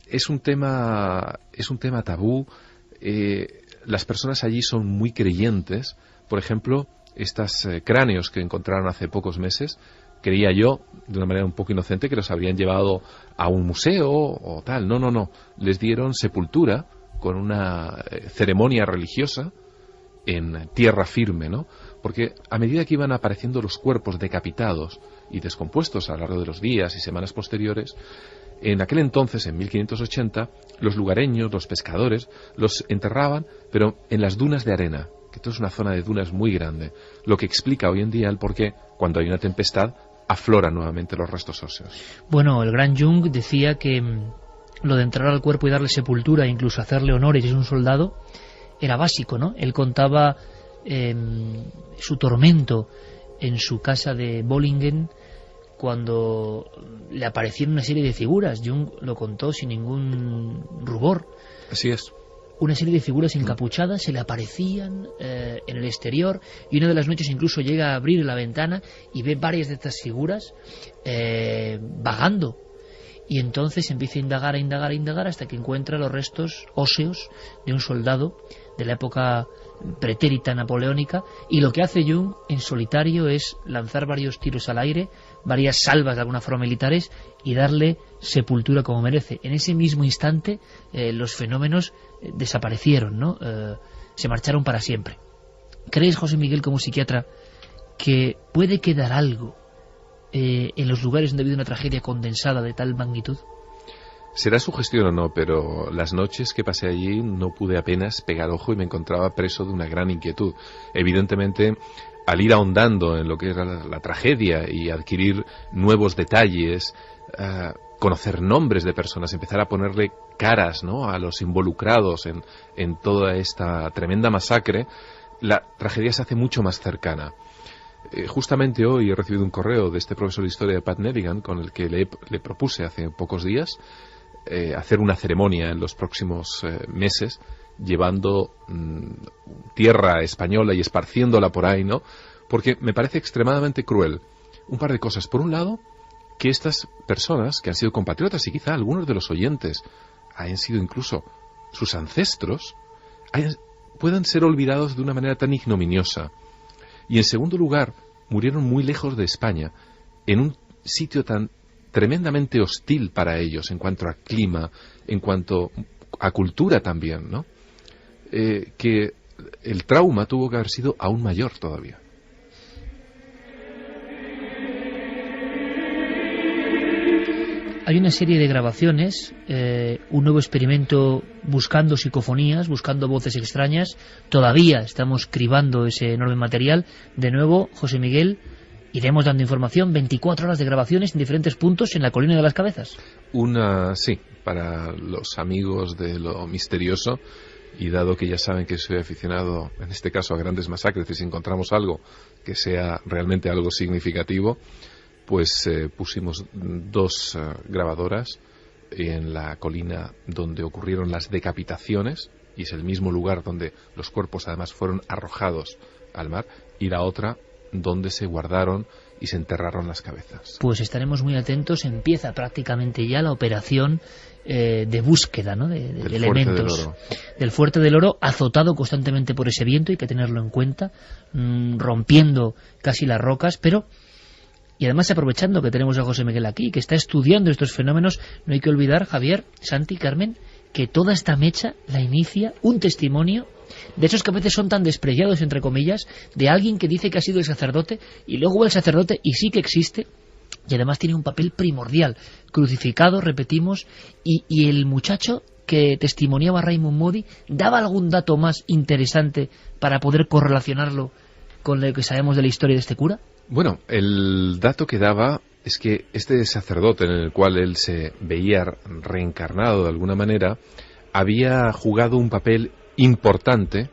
B: es un tema tabú. Las personas allí son muy creyentes, por ejemplo, estos cráneos que encontraron hace pocos meses, creía yo, de una manera un poco inocente, que los habrían llevado a un museo o tal. No. Les dieron sepultura con una ceremonia religiosa en tierra firme, ¿no? Porque a medida que iban apareciendo los cuerpos decapitados y descompuestos a lo largo de los días y semanas posteriores, en aquel entonces, en 1580, los lugareños, los pescadores, los enterraban, pero en las dunas de arena, que esto es una zona de dunas muy grande, lo que explica hoy en día el por qué, cuando hay una tempestad, afloran nuevamente los restos óseos.
A: Bueno, el gran Jung decía que lo de entrar al cuerpo y darle sepultura e incluso hacerle honores si es un soldado era básico, ¿no? Él contaba su tormento en su casa de Bollingen cuando le aparecieron una serie de figuras. Jung lo contó sin ningún rubor.
B: Así es.
A: Una serie de figuras encapuchadas se le aparecían en el exterior, y una de las noches incluso llega a abrir la ventana y ve varias de estas figuras vagando, y entonces empieza a indagar hasta que encuentra los restos óseos de un soldado de la época pretérita napoleónica, y lo que hace Jung en solitario es lanzar varios tiros al aire, varias salvas de alguna forma militares, y darle sepultura como merece. En ese mismo instante los fenómenos desaparecieron, ¿no? Se marcharon para siempre. ¿Crees, José Miguel, como psiquiatra, que puede quedar algo en los lugares donde ha habido una tragedia condensada de tal magnitud?
B: Será sugestión o no, pero las noches que pasé allí no pude apenas pegar ojo y me encontraba preso de una gran inquietud. Evidentemente, al ir ahondando en lo que era la tragedia y adquirir nuevos detalles, conocer nombres de personas, empezar a ponerle caras, ¿no?, a los involucrados en toda esta tremenda masacre, la tragedia se hace mucho más cercana. Justamente hoy he recibido un correo de este profesor de historia de Pat Nevigan, con el que le propuse hace pocos días hacer una ceremonia en los próximos meses, llevando tierra española y esparciéndola por ahí, ¿no? Porque me parece extremadamente cruel. Un par de cosas. Por un lado, que estas personas que han sido compatriotas, y quizá algunos de los oyentes hayan sido incluso sus ancestros, puedan ser olvidados de una manera tan ignominiosa. Y en segundo lugar, murieron muy lejos de España, en un sitio tan tremendamente hostil para ellos en cuanto a clima, en cuanto a cultura también, ¿no? Que el trauma tuvo que haber sido aún mayor todavía.
A: Hay una serie de grabaciones, un nuevo experimento buscando psicofonías, buscando voces extrañas. Todavía estamos cribando ese enorme material. De nuevo, José Miguel, iremos dando información, 24 horas de grabaciones en diferentes puntos en la Colina de las Cabezas.
B: Sí, para los amigos de lo misterioso, y dado que ya saben que soy aficionado, en este caso, a grandes masacres, y si encontramos algo que sea realmente algo significativo, pues pusimos 2 grabadoras en la colina donde ocurrieron las decapitaciones, y es el mismo lugar donde los cuerpos además fueron arrojados al mar, y la otra donde se guardaron y se enterraron las cabezas.
A: Pues estaremos muy atentos. Empieza prácticamente ya la operación de búsqueda, ¿no?, de elementos del Fuerte del Oro, azotado constantemente por ese viento, hay que tenerlo en cuenta, rompiendo casi las rocas, pero... Y además, aprovechando que tenemos a José Miguel aquí, que está estudiando estos fenómenos, no hay que olvidar, Javier, Santi, Carmen, que toda esta mecha la inicia un testimonio de esos que a veces son tan despreciados, entre comillas, de alguien que dice que ha sido el sacerdote, y luego va el sacerdote y sí que existe, y además tiene un papel primordial, crucificado, repetimos, y el muchacho que testimoniaba a Raymond Moody daba algún dato más interesante para poder correlacionarlo con lo que sabemos de la historia de este cura.
B: Bueno, el dato que daba es que este sacerdote, en el cual él se veía reencarnado de alguna manera, había jugado un papel importante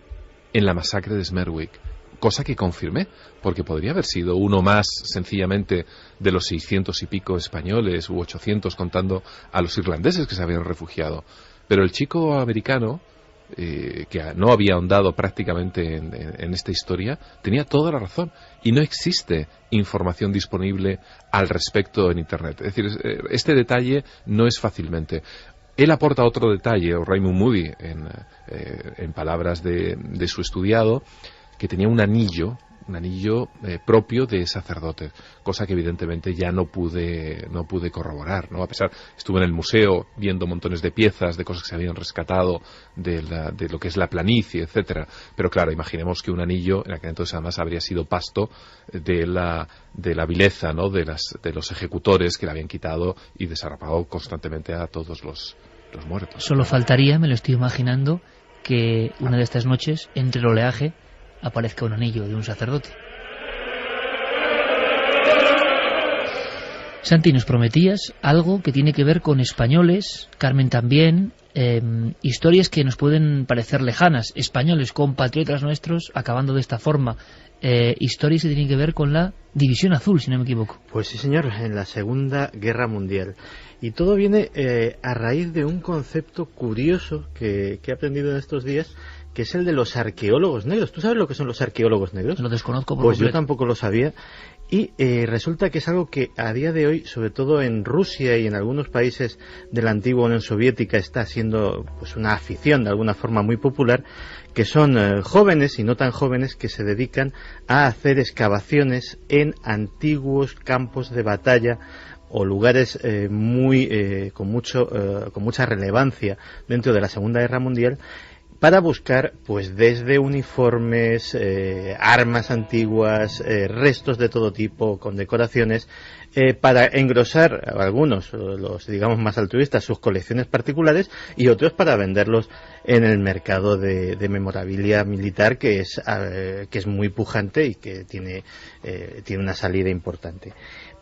B: en la masacre de Smerwick, cosa que confirmé, porque podría haber sido uno más sencillamente de los 600 y pico españoles u 800 contando a los irlandeses que se habían refugiado. Pero el chico americano, que no había ahondado prácticamente en esta historia, tenía toda la razón, y no existe información disponible al respecto en Internet. Es decir, este detalle no es fácilmente. Él aporta otro detalle, o Raymond Moody, en palabras de su estudiado, que tenía un anillo propio de sacerdote, cosa que evidentemente ya no pude corroborar, ¿no? A pesar, estuve en el museo viendo montones de piezas, de cosas que se habían rescatado de lo que es la planicie, etcétera, pero claro, imaginemos que un anillo en aquel entonces además habría sido pasto de la vileza, ¿no? de los ejecutores que le habían quitado y desarrapado constantemente a todos los muertos.
A: Solo faltaría, me lo estoy imaginando, que una de estas noches, entre el oleaje, aparezca un anillo de un sacerdote. Santi, nos prometías algo que tiene que ver con españoles, Carmen también, historias que nos pueden parecer lejanas, españoles, compatriotas nuestros, acabando de esta forma, historias que tienen que ver con la División Azul, si no me equivoco.
F: Pues sí, señor, en la Segunda Guerra Mundial. Y todo viene a raíz de un concepto curioso que he aprendido en estos días, que es el de los arqueólogos negros. ¿Tú sabes lo que son los arqueólogos negros?
A: Lo desconozco por
F: Pues
A: completo.
F: yo tampoco lo sabía. Y resulta que es algo que a día de hoy, sobre todo en Rusia y en algunos países de la antigua Unión Soviética, está siendo pues una afición de alguna forma muy popular, que son jóvenes y no tan jóvenes que se dedican a hacer excavaciones en antiguos campos de batalla o lugares con mucha relevancia dentro de la Segunda Guerra Mundial, para buscar pues desde uniformes, armas antiguas, restos de todo tipo, con decoraciones, para engrosar algunos, los digamos más altruistas, sus colecciones particulares, y otros para venderlos en el mercado de memorabilia militar, que es muy pujante y que tiene una salida importante.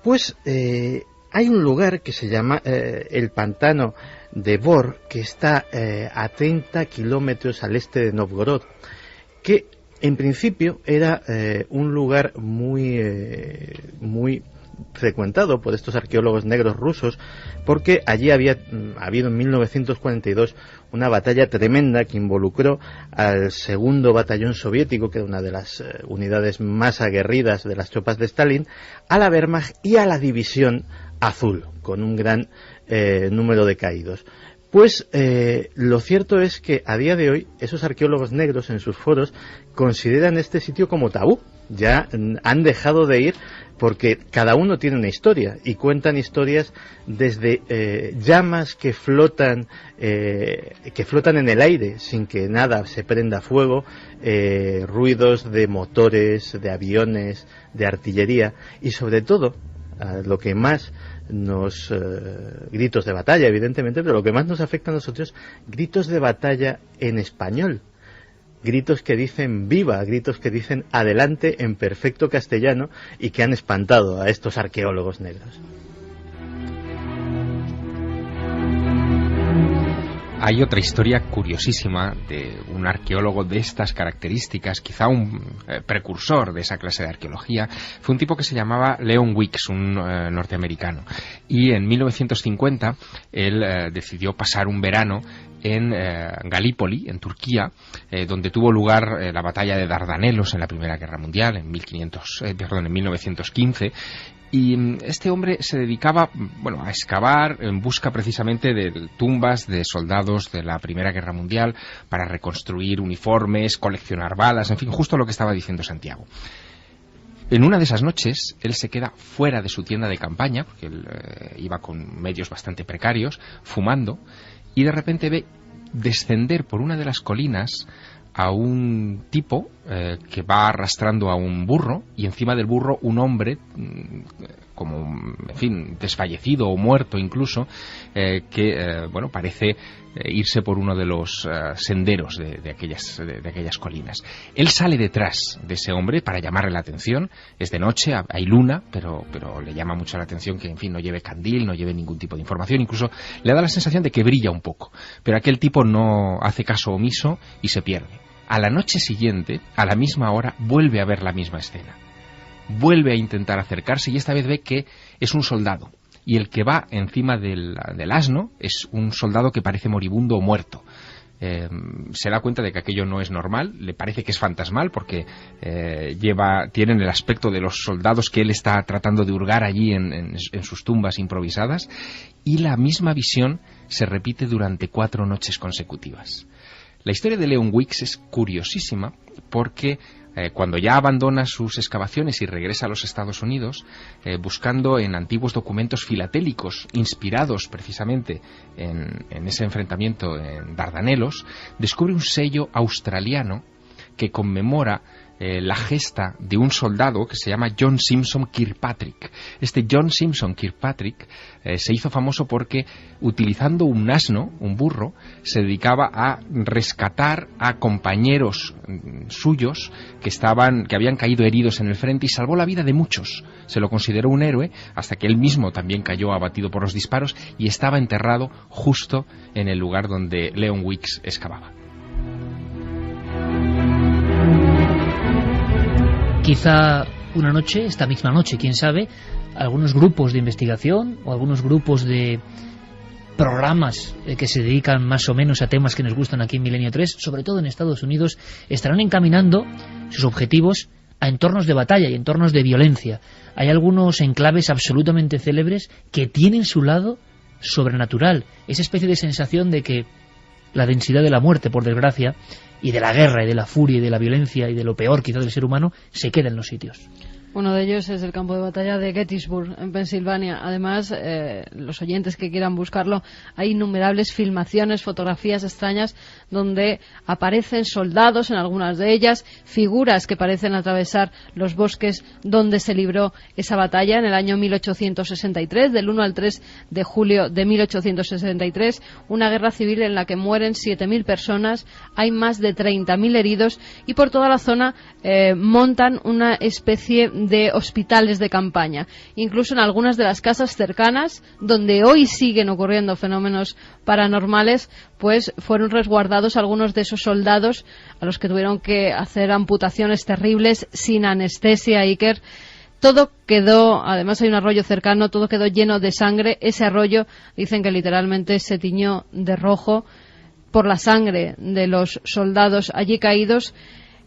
F: Pues hay un lugar que se llama el Pantano de Bor, que está a 30 kilómetros al este de Novgorod, que en principio era un lugar muy frecuentado por estos arqueólogos negros rusos, porque allí había habido en 1942 una batalla tremenda que involucró al segundo batallón soviético, que era una de las unidades más aguerridas de las tropas de Stalin, a la Wehrmacht y a la División Azul, con un gran número de caídos. Pues lo cierto es que a día de hoy esos arqueólogos negros en sus foros consideran este sitio como tabú. Ya han dejado de ir porque cada uno tiene una historia y cuentan historias desde llamas que flotan en el aire sin que nada se prenda fuego, ruidos de motores, de aviones, de artillería y sobre todo lo que más gritos de batalla, evidentemente, pero lo que más nos afecta a nosotros, gritos de batalla en español, gritos que dicen viva, gritos que dicen adelante en perfecto castellano y que han espantado a estos arqueólogos negros.
G: Hay otra historia curiosísima de un arqueólogo de estas características, quizá un precursor de esa clase de arqueología. Fue un tipo que se llamaba Leon Weeks, un norteamericano. Y en 1950 él decidió pasar un verano en Galípoli, en Turquía, donde tuvo lugar la batalla de Dardanelos en la Primera Guerra Mundial, en 1915. Y este hombre se dedicaba, a excavar en busca precisamente de tumbas de soldados de la Primera Guerra Mundial para reconstruir uniformes, coleccionar balas, en fin, justo lo que estaba diciendo Santiago. En una de esas noches, él se queda fuera de su tienda de campaña, porque él iba con medios bastante precarios, fumando, y de repente ve descender por una de las colinas a un tipo que va arrastrando a un burro, y encima del burro un hombre como, en fin, desfallecido o muerto incluso, que parece irse por uno de los senderos de aquellas colinas. Él sale detrás de ese hombre para llamarle la atención. Es de noche, hay luna, pero le llama mucho la atención que, en fin, no lleve candil, no lleve ningún tipo de información, incluso le da la sensación de que brilla un poco, pero aquel tipo no hace caso omiso y se pierde. A la noche siguiente, a la misma hora, vuelve a ver la misma escena. Vuelve a intentar acercarse y esta vez ve que es un soldado. Y el que va encima del asno es un soldado que parece moribundo o muerto. Se da cuenta de que aquello no es normal, le parece que es fantasmal porque tienen el aspecto de los soldados que él está tratando de hurgar allí en sus tumbas improvisadas, y la misma visión se repite durante 4 noches consecutivas. La historia de Leon Weeks es curiosísima porque cuando ya abandona sus excavaciones y regresa a los Estados Unidos, buscando en antiguos documentos filatélicos inspirados precisamente en ese enfrentamiento en Dardanelos, descubre un sello australiano que conmemora la gesta de un soldado que se llama John Simpson Kirkpatrick. Este John Simpson Kirkpatrick se hizo famoso porque, utilizando un asno, un burro, se dedicaba a rescatar a compañeros suyos que habían caído heridos en el frente, y salvó la vida de muchos. Se lo consideró un héroe hasta que él mismo también cayó abatido por los disparos y estaba enterrado justo en el lugar donde Leon Weeks excavaba.
A: Quizá una noche, esta misma noche, quién sabe, algunos grupos de investigación o algunos grupos de programas que se dedican más o menos a temas que nos gustan aquí en Milenio 3, sobre todo en Estados Unidos, estarán encaminando sus objetivos a entornos de batalla y entornos de violencia. Hay algunos enclaves absolutamente célebres que tienen su lado sobrenatural, esa especie de sensación de que la densidad de la muerte, por desgracia, y de la guerra y de la furia y de la violencia y de lo peor quizá del ser humano, se queda en los sitios.
E: Uno de ellos es el campo de batalla de Gettysburg, en Pensilvania. Además, los oyentes que quieran buscarlo, hay innumerables filmaciones, fotografías extrañas donde aparecen soldados en algunas de ellas, figuras que parecen atravesar los bosques donde se libró esa batalla en el año 1863, del 1 al 3 de julio de 1863, una guerra civil en la que mueren 7.000 personas, hay más de 30.000 heridos, y por toda la zona montan una especie de hospitales de campaña. Incluso en algunas de las casas cercanas, donde hoy siguen ocurriendo fenómenos paranormales, pues fueron resguardados algunos de esos soldados a los que tuvieron que hacer amputaciones terribles sin anestesia, Iker. Todo quedó, además hay un arroyo cercano, todo quedó lleno de sangre. Ese arroyo, dicen que literalmente se tiñó de rojo por la sangre de los soldados allí caídos.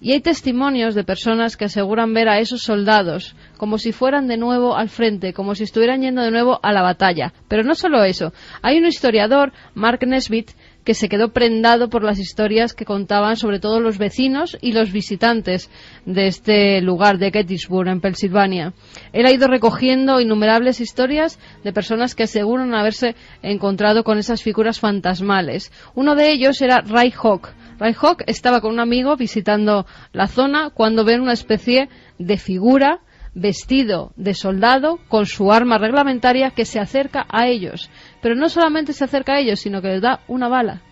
E: Y hay testimonios de personas que aseguran ver a esos soldados como si fueran de nuevo al frente, como si estuvieran yendo de nuevo a la batalla. Pero no solo eso. Hay un historiador, Mark Nesbitt, que se quedó prendado por las historias que contaban sobre todo los vecinos y los visitantes de este lugar de Gettysburg, en Pensilvania. Él ha ido recogiendo innumerables historias de personas que aseguran haberse encontrado con esas figuras fantasmales. Uno de ellos era Ray Hawk. Ray Hawk estaba con un amigo visitando la zona cuando ven una especie de figura vestido de soldado con su arma reglamentaria que se acerca a ellos. Pero no solamente se acerca a ellos, sino que les da una bala.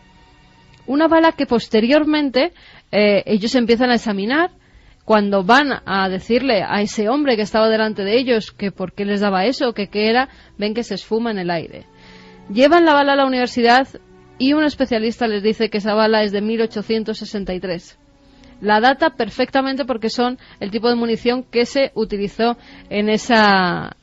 E: Una bala que posteriormente ellos empiezan a examinar. Cuando van a decirle a ese hombre que estaba delante de ellos que por qué les daba eso, que qué era, ven que se esfuma en el aire. Llevan la bala a la universidad y un especialista les dice que esa bala es de 1863. La data perfectamente porque son el tipo de munición que se utilizó en esa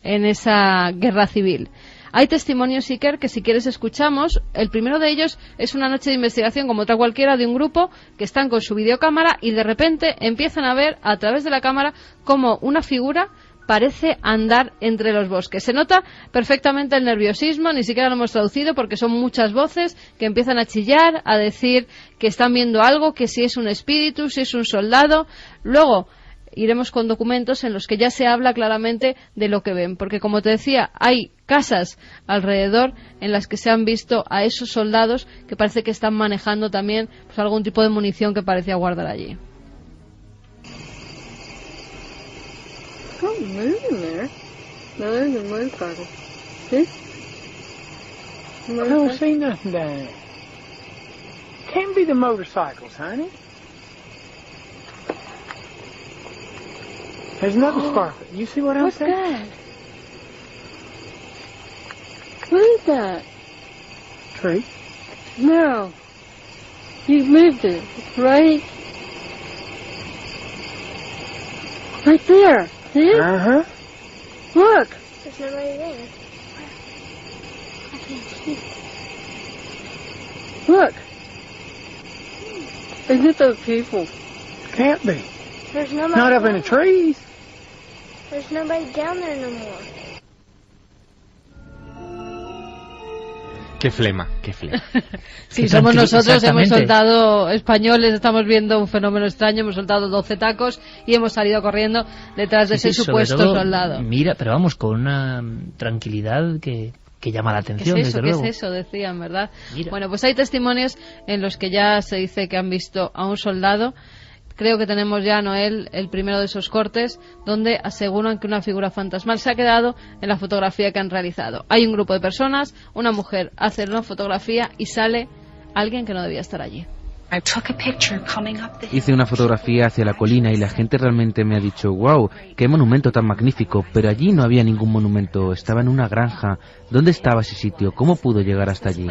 E: guerra civil. Hay testimonios, Iker, que si quieres escuchamos. El primero de ellos es una noche de investigación como otra cualquiera de un grupo que están con su videocámara y de repente empiezan a ver a través de la cámara como una figura parece andar entre los bosques. Se nota perfectamente el nerviosismo, ni siquiera lo hemos traducido porque son muchas voces que empiezan a chillar, a decir que están viendo algo, que si es un espíritu, si es un soldado. Luego iremos con documentos en los que ya se habla claramente de lo que ven, porque como te decía, hay casas alrededor en las que se han visto a esos soldados que parece que están manejando también pues, algún tipo de munición que parecía guardar allí.
H: Something moving there. No, there's a motorcycle. See?
I: I don't see nothing down there. Can't be the motorcycles, honey. There's nothing sparkling. You see what I'm saying?
H: What's that? What is that?
I: Tree.
H: No. You moved it, right? Right there. See it?
I: Uh-huh.
H: Look.
J: There's nobody there. I can't see.
H: Look. Isn't it those people?
I: Can't be.
J: There's nobody.
I: Not up in the trees.
J: There's nobody down there no more.
G: Qué flema, qué flema.
E: Sí, somos nosotros, hemos soltado españoles, estamos viendo un fenómeno extraño, hemos soltado 12 tacos y hemos salido corriendo detrás de ese supuesto soldado.
A: Mira, pero vamos, con una tranquilidad que llama la atención, desde luego.
E: ¿Qué es eso? Decían, ¿verdad? Mira. Bueno, pues hay testimonios en los que ya se dice que han visto a un soldado. Creo que tenemos ya, Noel, el primero de esos cortes, donde aseguran que una figura fantasmal se ha quedado en la fotografía que han realizado. Hay un grupo de personas, una mujer hace una fotografía y sale alguien que no debía estar allí.
K: Hice una fotografía hacia la colina y la gente realmente me ha dicho, wow, qué monumento tan magnífico, pero allí no había ningún monumento, estaba en una granja. ¿Dónde estaba ese sitio? ¿Cómo pudo llegar hasta allí?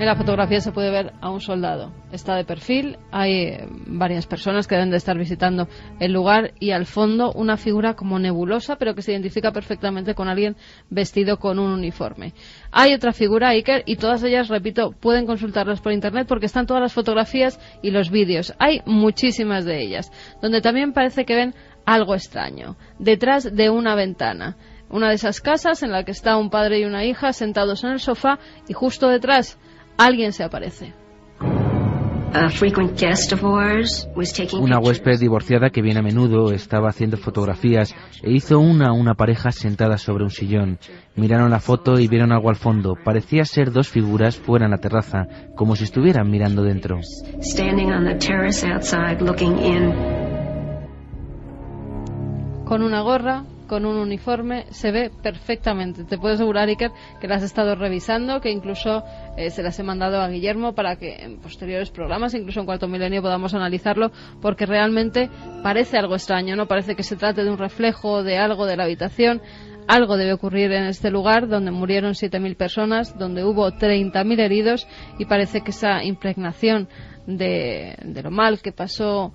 E: En la fotografía se puede ver a un soldado. Está de perfil, hay varias personas que deben de estar visitando el lugar y al fondo una figura como nebulosa, pero que se identifica perfectamente con alguien vestido con un uniforme. Hay otra figura, Iker, y todas ellas, repito, pueden consultarlas por internet porque están todas las fotografías y los vídeos. Hay muchísimas de ellas, donde también parece que ven algo extraño, detrás de una ventana. Una de esas casas en la que está un padre y una hija sentados en el sofá y justo detrás alguien se aparece.
K: Una huésped divorciada que viene a menudo estaba haciendo fotografías e hizo una pareja sentada sobre un sillón. Miraron la foto y vieron algo al fondo. Parecía ser dos figuras fuera en la terraza, como si estuvieran mirando dentro.
E: Con una gorra, con un uniforme, se ve perfectamente. Te puedo asegurar, Iker, que las has estado revisando, que incluso se las he mandado a Guillermo para que en posteriores programas, incluso en Cuarto Milenio, podamos analizarlo, porque realmente parece algo extraño, no parece que se trate de un reflejo de algo de la habitación. Algo debe ocurrir en este lugar donde murieron 7.000 personas, donde hubo 30.000 heridos y parece que esa impregnación de lo mal que pasó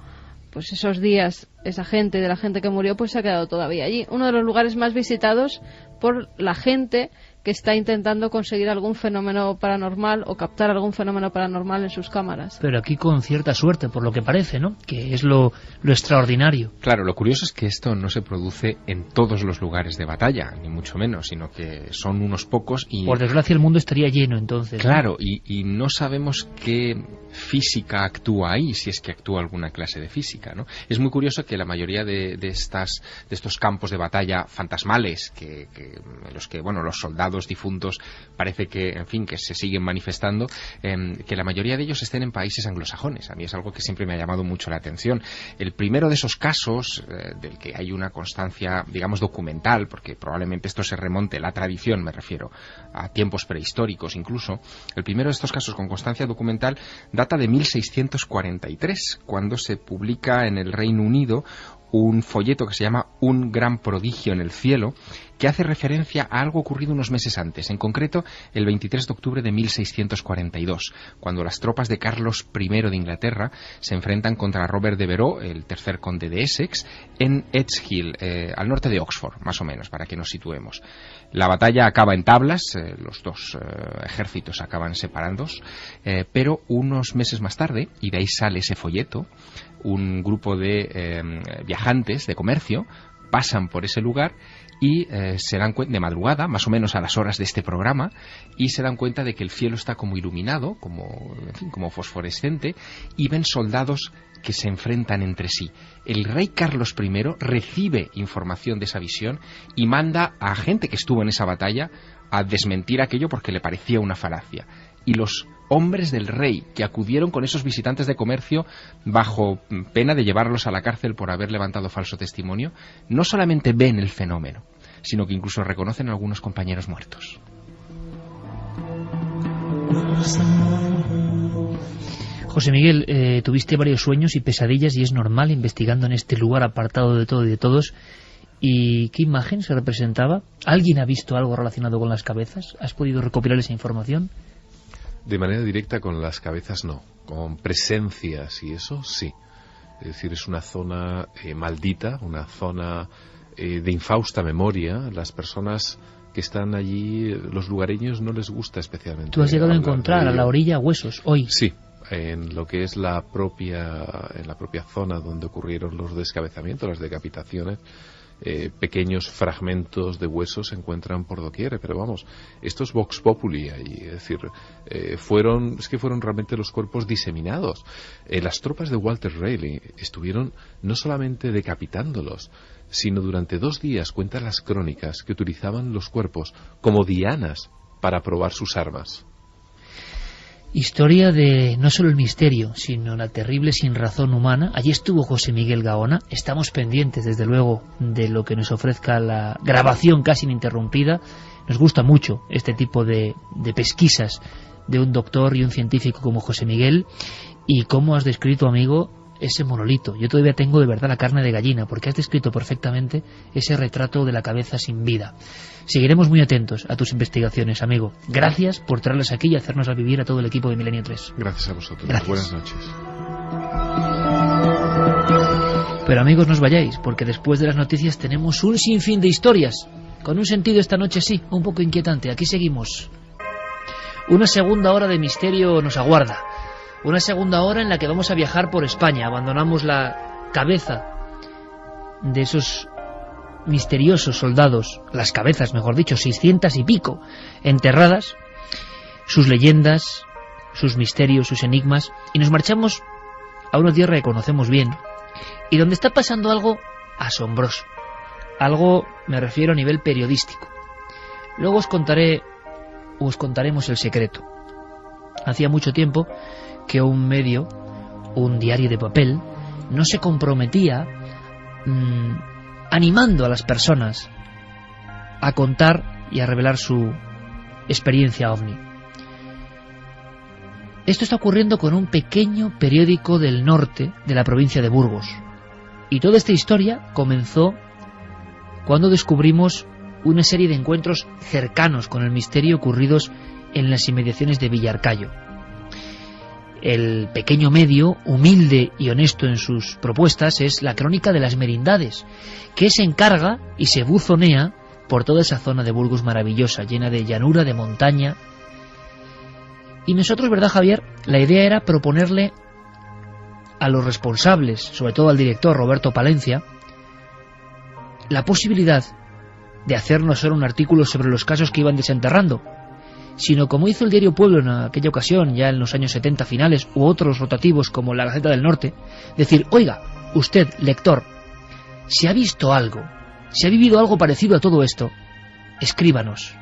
E: pues esos días, esa gente, de la gente que murió, pues se ha quedado todavía allí. Uno de los lugares más visitados por la gente que está intentando conseguir algún fenómeno paranormal o captar algún fenómeno paranormal en sus cámaras.
A: Pero aquí con cierta suerte, por lo que parece, ¿no? Que es lo extraordinario.
G: Claro, lo curioso es que esto no se produce en todos los lugares de batalla, ni mucho menos, sino que son unos pocos y...
A: Por desgracia el mundo estaría lleno entonces.
G: Claro, ¿no? Y no sabemos qué física actúa ahí, si es que actúa alguna clase de física, ¿no? Es muy curioso que la mayoría de estos campos de batalla fantasmales, en los que, bueno, los soldados difuntos parece que, en fin, que se siguen manifestando, que la mayoría de ellos estén en países anglosajones. A mí es algo que siempre me ha llamado mucho la atención. El primero de esos casos, del que hay una constancia, digamos, documental, porque probablemente esto se remonte, la tradición me refiero, a tiempos prehistóricos incluso, el primero de estos casos con constancia documental data de 1643, cuando se publica en el Reino Unido un folleto que se llama Un gran prodigio en el cielo, que hace referencia a algo ocurrido unos meses antes, en concreto el 23 de octubre de 1642, cuando las tropas de Carlos I de Inglaterra se enfrentan contra Robert de Veró, el tercer conde de Essex, en Edgehill, al norte de Oxford, más o menos, para que nos situemos. La batalla acaba en tablas, los dos ejércitos acaban separados, pero unos meses más tarde, y de ahí sale ese folleto, un grupo de viajantes de comercio pasan por ese lugar y se dan cuenta, de madrugada, más o menos a las horas de este programa, y se dan cuenta de que el cielo está como iluminado, como fosforescente, y ven soldados que se enfrentan entre sí. El rey Carlos I recibe información de esa visión y manda a gente que estuvo en esa batalla a desmentir aquello porque le parecía una falacia. Y los hombres del rey que acudieron con esos visitantes de comercio bajo pena de llevarlos a la cárcel por haber levantado falso testimonio, no solamente ven el fenómeno, sino que incluso reconocen a algunos compañeros muertos.
A: José Miguel, tuviste varios sueños y pesadillas y es normal investigando en este lugar apartado de todo y de todos. ¿Y qué imagen se representaba? ¿Alguien ha visto algo relacionado con las cabezas? ¿Has podido recopilar esa información?
B: De manera directa con las cabezas no, con presencias y eso sí. Es decir, es una zona maldita, una zona de infausta memoria. Las personas que están allí, los lugareños, no les gusta especialmente.
A: ¿Tú has llegado a encontrar a la orilla huesos hoy?
B: Sí, en lo que es en la propia zona donde ocurrieron los descabezamientos, las decapitaciones. pequeños fragmentos de huesos se encuentran por doquier, pero vamos, esto es Vox Populi ahí, es decir, fueron realmente los cuerpos diseminados. Las tropas de Walter Raleigh estuvieron no solamente decapitándolos, sino durante 2 días, cuentan las crónicas, que utilizaban los cuerpos como dianas para probar sus armas.
A: Historia de no solo el misterio, sino la terrible sinrazón humana. Allí estuvo José Miguel Gaona. Estamos pendientes, desde luego, de lo que nos ofrezca la grabación casi ininterrumpida. Nos gusta mucho este tipo de pesquisas de un doctor y un científico como José Miguel. Y cómo has descrito, amigo, ese monolito. Yo todavía tengo de verdad la carne de gallina, porque has descrito perfectamente ese retrato de la cabeza sin vida. Seguiremos muy atentos a tus investigaciones, amigo. Gracias por traerlas aquí y hacernos vivir a todo el equipo de Milenio 3.
B: Gracias a vosotros.
A: Gracias.
B: Buenas noches.
A: Pero amigos, no os vayáis, porque después de las noticias tenemos un sinfín de historias, con un sentido esta noche sí, un poco inquietante. Aquí seguimos. Una segunda hora de misterio nos aguarda. Una segunda hora en la que vamos a viajar por España. Abandonamos la cabeza de esos misteriosos soldados, las cabezas, mejor dicho, 600 y pico, enterradas, sus leyendas, sus misterios, sus enigmas, y nos marchamos a una tierra que conocemos bien, y donde está pasando algo asombroso. Algo, me refiero a nivel periodístico. Luego os contaremos el secreto. Hacía mucho tiempo que un medio, un diario de papel, no se comprometía animando a las personas a contar y a revelar su experiencia ovni. Esto está ocurriendo con un pequeño periódico del norte de la provincia de Burgos. Y toda esta historia comenzó cuando descubrimos una serie de encuentros cercanos con el misterio ocurridos en las inmediaciones de Villarcayo. El pequeño medio, humilde y honesto en sus propuestas, es la Crónica de las Merindades, que se encarga y se buzonea por toda esa zona de Burgos maravillosa, llena de llanura, de montaña. Y nosotros, ¿verdad, Javier? La idea era proponerle a los responsables, sobre todo al director Roberto Palencia, la posibilidad de hacer no solo un artículo sobre los casos que iban desenterrando, sino como hizo el diario Pueblo en aquella ocasión, ya en los años 70 finales, u otros rotativos como la Gaceta del Norte, decir, oiga, usted, lector, si ha visto algo, si ha vivido algo parecido a todo esto, escríbanos.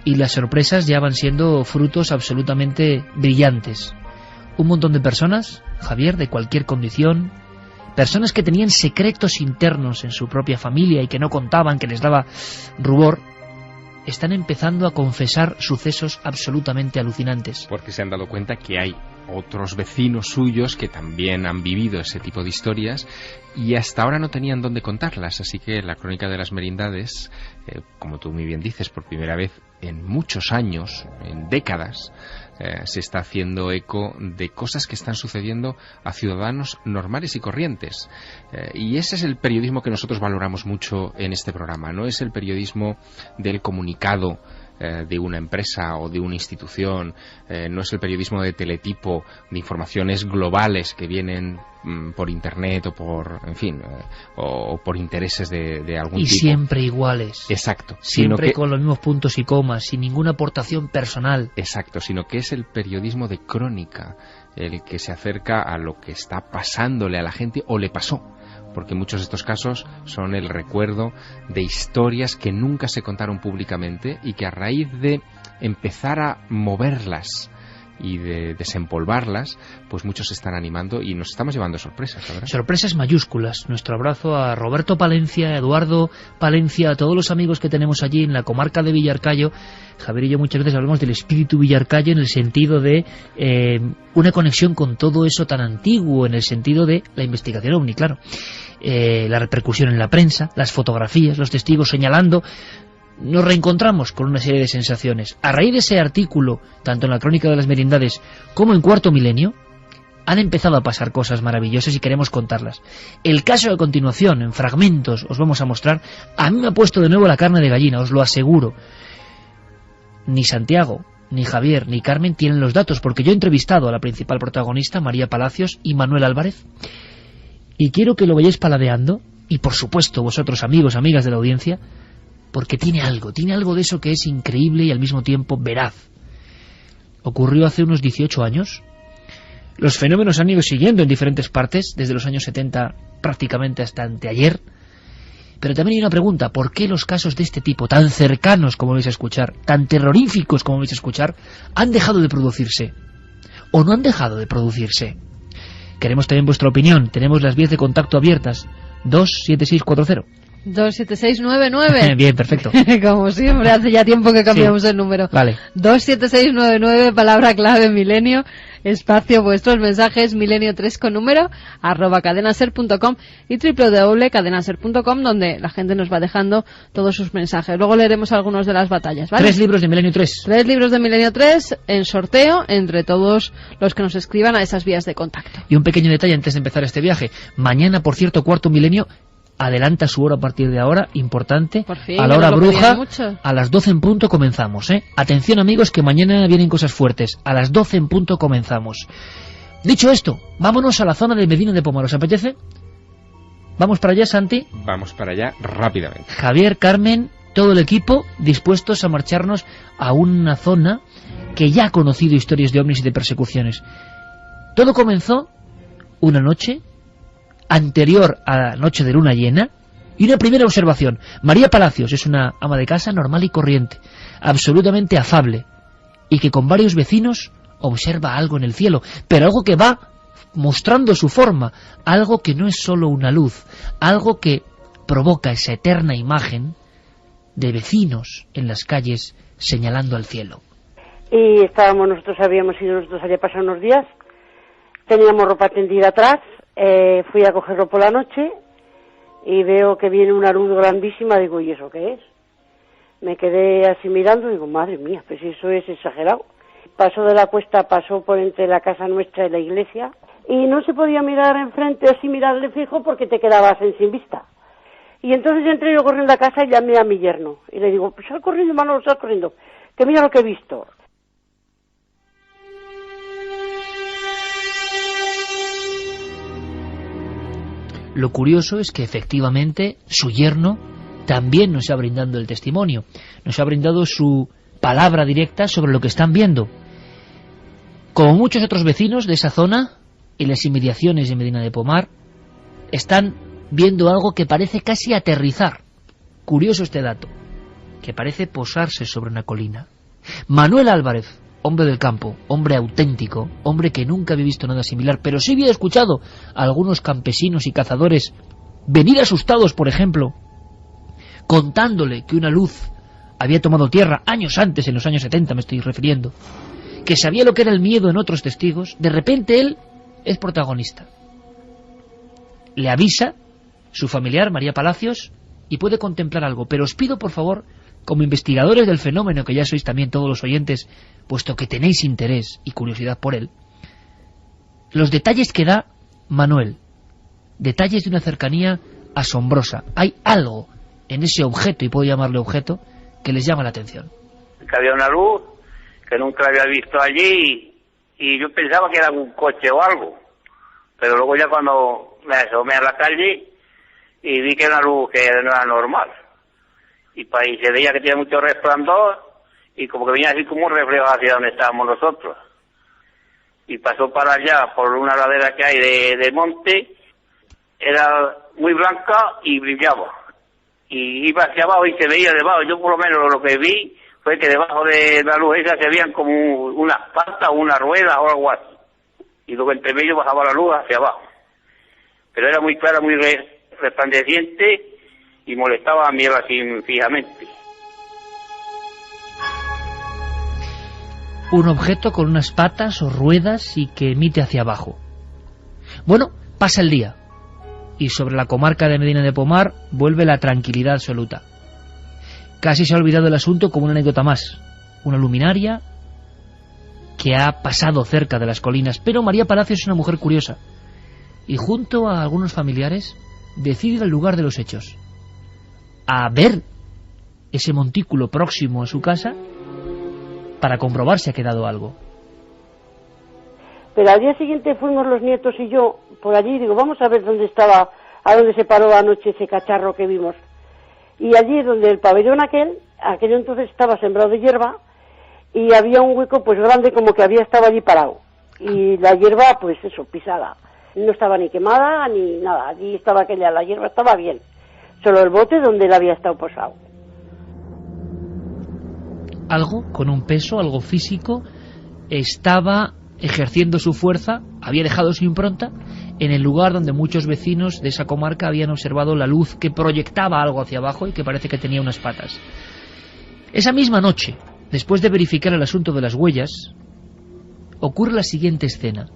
A: Y las sorpresas ya van siendo frutos absolutamente brillantes. Un montón de personas, Javier, de cualquier condición, personas que tenían secretos internos en su propia familia y que no contaban, que les daba rubor, están empezando a confesar sucesos absolutamente alucinantes.
G: Porque se han dado cuenta que hay otros vecinos suyos que también han vivido ese tipo de historias y hasta ahora no tenían dónde contarlas. Así que la Crónica de las Merindades, como tú muy bien dices, por primera vez en muchos años, en décadas, se está haciendo eco de cosas que están sucediendo a ciudadanos normales y corrientes. Y ese es el periodismo que nosotros valoramos mucho en este programa. No es el periodismo del comunicado de una empresa o de una institución, no es el periodismo de teletipo, de informaciones globales que vienen por internet o por, en fin, o por intereses de algún tipo.
A: Y siempre iguales.
G: Exacto.
A: Siempre con los mismos puntos y comas, sin ninguna aportación personal.
G: Exacto, sino que es el periodismo de crónica, el que se acerca a lo que está pasándole a la gente o le pasó. Porque muchos de estos casos son el recuerdo de historias que nunca se contaron públicamente y que a raíz de empezar a moverlas y de desempolvarlas, pues muchos se están animando y nos estamos llevando sorpresas, ¿verdad?
A: Sorpresas mayúsculas. Nuestro abrazo a Roberto Palencia, a Eduardo Palencia, a todos los amigos que tenemos allí en la comarca de Villarcayo. Javier y yo muchas veces hablamos del espíritu Villarcayo en el sentido de una conexión con todo eso tan antiguo, en el sentido de la investigación ovni, claro. La repercusión en la prensa, las fotografías, los testigos señalando. Nos reencontramos con una serie de sensaciones. A raíz de ese artículo, tanto en la Crónica de las Merindades como en Cuarto Milenio, han empezado a pasar cosas maravillosas y queremos contarlas. El caso a continuación, en fragmentos, os vamos a mostrar. A mí me ha puesto de nuevo la carne de gallina, os lo aseguro. Ni Santiago, ni Javier, ni Carmen tienen los datos, porque yo he entrevistado a la principal protagonista, María Palacios y Manuel Álvarez, y quiero que lo vayáis paladeando, y por supuesto vosotros, amigos, amigas de la audiencia, porque tiene algo de eso que es increíble y al mismo tiempo veraz. Ocurrió hace unos 18 años. Los fenómenos han ido siguiendo en diferentes partes, desde los años 70 prácticamente hasta anteayer. Pero también hay una pregunta: ¿por qué los casos de este tipo, tan cercanos como vais a escuchar, tan terroríficos como vais a escuchar, han dejado de producirse? ¿O no han dejado de producirse? Queremos también vuestra opinión. Tenemos las vías de contacto abiertas. 27640.
E: 27699.
A: Bien, perfecto.
E: Como siempre, hace ya tiempo que cambiamos el número.
A: Vale.
E: 27699, palabra clave Milenio, espacio vuestros mensajes, milenio3 con número, @cadenaser.com y www.cadenaser.com, donde la gente nos va dejando todos sus mensajes. Luego leeremos algunos de las batallas, ¿vale?
A: 3 libros de Milenio 3.
E: 3 libros de Milenio 3 en sorteo entre todos los que nos escriban a esas vías de contacto.
A: Y un pequeño detalle antes de empezar este viaje. Mañana, por cierto, Cuarto Milenio adelanta su hora a partir de ahora, importante.
E: Por fin,
A: a la hora bruja, a las 12 en punto comenzamos, ¿eh? Atención, amigos, que mañana vienen cosas fuertes. A las 12 en punto comenzamos. Dicho esto, vámonos a la zona de Medina de Pomar. ¿Os apetece? ¿Vamos para allá, Santi?
G: Vamos para allá rápidamente.
A: Javier, Carmen, todo el equipo dispuestos a marcharnos a una zona que ya ha conocido historias de ovnis y de persecuciones. Todo comenzó una noche anterior a la noche de luna llena. Y una primera observación: María Palacios es una ama de casa normal y corriente, absolutamente afable, y que con varios vecinos observa algo en el cielo, pero algo que va mostrando su forma, algo que no es solo una luz, algo que provoca esa eterna imagen de vecinos en las calles señalando al cielo.
L: Y nosotros habíamos ido nosotros allá pasar unos días, teníamos ropa tendida atrás. Fui a cogerlo por la noche y veo que viene una luz grandísima. Digo, ¿y eso qué es? Me quedé así mirando y digo, madre mía, pues eso es exagerado. Pasó de la cuesta, pasó por entre la casa nuestra y la iglesia, y no se podía mirar enfrente, así mirarle fijo, porque te quedabas sin vista. Y entonces entré yo corriendo a casa y llamé a mi yerno y le digo, pues sal corriendo, Manolo, sal corriendo, que mira lo que he visto.
A: Lo curioso es que efectivamente su yerno también nos ha brindado el testimonio, nos ha brindado su palabra directa sobre lo que están viendo. Como muchos otros vecinos de esa zona y las inmediaciones de Medina de Pomar, están viendo algo que parece casi aterrizar. Curioso este dato, que parece posarse sobre una colina. Manuel Álvarez, hombre del campo, hombre auténtico, hombre que nunca había visto nada similar, pero sí había escuchado a algunos campesinos y cazadores venir asustados, por ejemplo, contándole que una luz había tomado tierra años antes, en los años 70 me estoy refiriendo, que sabía lo que era el miedo en otros testigos. De repente él es protagonista. Le avisa su familiar, María Palacios, y puede contemplar algo. Pero os pido, por favor, como investigadores del fenómeno, que ya sois también todos los oyentes, puesto que tenéis interés y curiosidad por él, los detalles que da Manuel, detalles de una cercanía asombrosa. Hay algo en ese objeto, y puedo llamarle objeto, que les llama la atención.
M: Que había una luz que nunca había visto allí, y yo pensaba que era un coche o algo, pero luego ya cuando me asomé a la calle y vi que era una luz que no era normal, y se veía que tenía mucho resplandor y como que venía así como un reflejo hacia donde estábamos nosotros, y pasó para allá por una ladera que hay de monte. Era muy blanca y brillaba, y iba hacia abajo y se veía debajo. Yo por lo menos lo que vi fue que debajo de la luz esa se veían como unas patas, una rueda o algo así, y luego entre medio bajaba la luz hacia abajo, pero era muy clara, muy resplandeciente, y molestaba a mí así fijamente.
A: Un objeto con unas patas o ruedas y que emite hacia abajo. Bueno, pasa el día, y sobre la comarca de Medina de Pomar vuelve la tranquilidad absoluta. Casi se ha olvidado el asunto como una anécdota más, una luminaria que ha pasado cerca de las colinas. Pero María Palacios es una mujer curiosa, y junto a algunos familiares decide ir al lugar de los hechos, a ver ese montículo próximo a su casa para comprobar si ha quedado algo.
L: Pero al día siguiente fuimos los nietos y yo por allí, digo, vamos a ver dónde estaba a donde se paró anoche ese cacharro que vimos. Y allí donde el pabellón aquello entonces estaba sembrado de hierba, y había un hueco pues grande como que había estado allí parado. Y la hierba, pues eso, pisada. No estaba ni quemada ni nada. Allí estaba la hierba estaba bien. Solo el bote donde él había estado posado.
A: Algo con un peso, algo físico, estaba ejerciendo su fuerza, había dejado su impronta en el lugar donde muchos vecinos de esa comarca habían observado la luz que proyectaba algo hacia abajo y que parece que tenía unas patas. Esa misma noche, después de verificar el asunto de las huellas, ocurre la siguiente escena.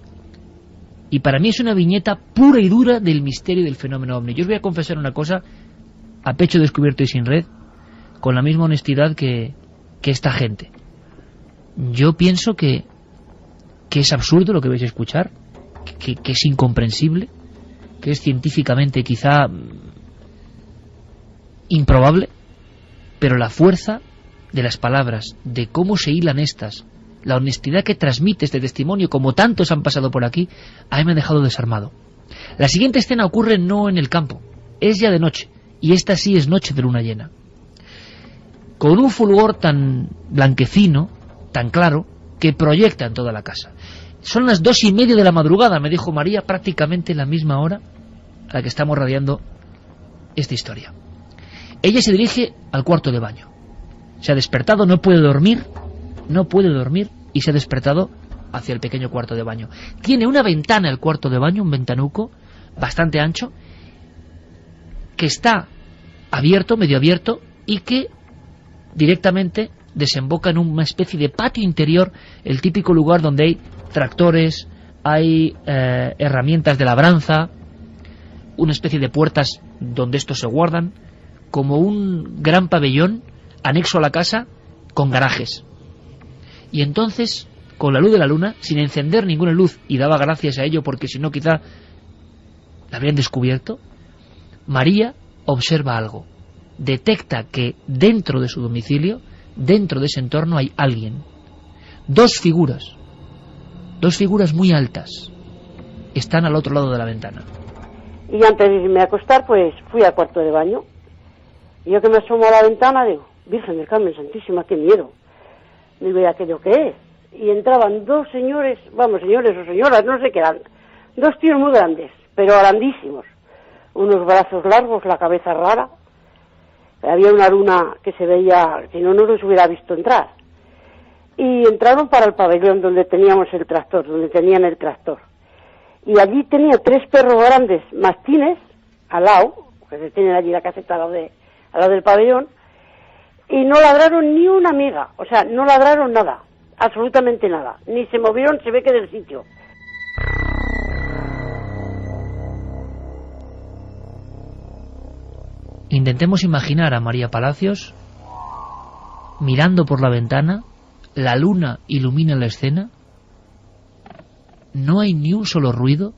A: Y para mí es una viñeta pura y dura del misterio del fenómeno ovni. Yo os voy a confesar una cosa, a pecho descubierto y sin red, con la misma honestidad que esta gente. Yo pienso que es absurdo lo que vais a escuchar, que es incomprensible, que es científicamente quizá improbable, pero la fuerza de las palabras, de cómo se hilan estas, la honestidad que transmite este testimonio, como tantos han pasado por aquí, a mí me ha dejado desarmado. La siguiente escena ocurre no en el campo, es ya de noche, y esta sí es noche de luna llena. Con un fulgor tan blanquecino, tan claro, que proyecta en toda la casa. Son las 2:30 de la madrugada, me dijo María, prácticamente la misma hora a la que estamos radiando esta historia. Ella se dirige al cuarto de baño. Se ha despertado, no puede dormir, y se ha despertado hacia el pequeño cuarto de baño. Tiene una ventana el cuarto de baño, un ventanuco bastante ancho, que está abierto, medio abierto, y que directamente desemboca en una especie de patio interior, el típico lugar donde hay tractores, hay herramientas de labranza, una especie de puertas donde estos se guardan, como un gran pabellón anexo a la casa con garajes. Y entonces, con la luz de la luna, sin encender ninguna luz, y daba gracias a ello porque si no quizá la habrían descubierto, María observa algo. Detecta que dentro de su domicilio, dentro de ese entorno, hay alguien. Dos figuras muy altas, están al otro lado de la ventana.
L: Y antes de irme a acostar, pues fui al cuarto de baño. Y yo que me asomo a la ventana, digo, Virgen del Carmen Santísima, qué miedo. Digo, ¿y aquello qué es? Y entraban dos señores, señores o señoras, no sé qué eran, dos tíos muy grandes, pero grandísimos, unos brazos largos, la cabeza rara. Había una luna que se veía, si no, no los hubiera visto entrar. Y entraron para el pabellón donde teníamos el tractor, donde tenían el tractor. Y allí tenía tres perros grandes, mastines, al lado, que se tienen allí la caseta al lado del pabellón, y no ladraron ni una miga, o sea, no ladraron nada, absolutamente nada, ni se movieron, se ve que del sitio.
A: Intentemos imaginar a María Palacios mirando por la ventana, la luna ilumina la escena, no hay ni un solo ruido.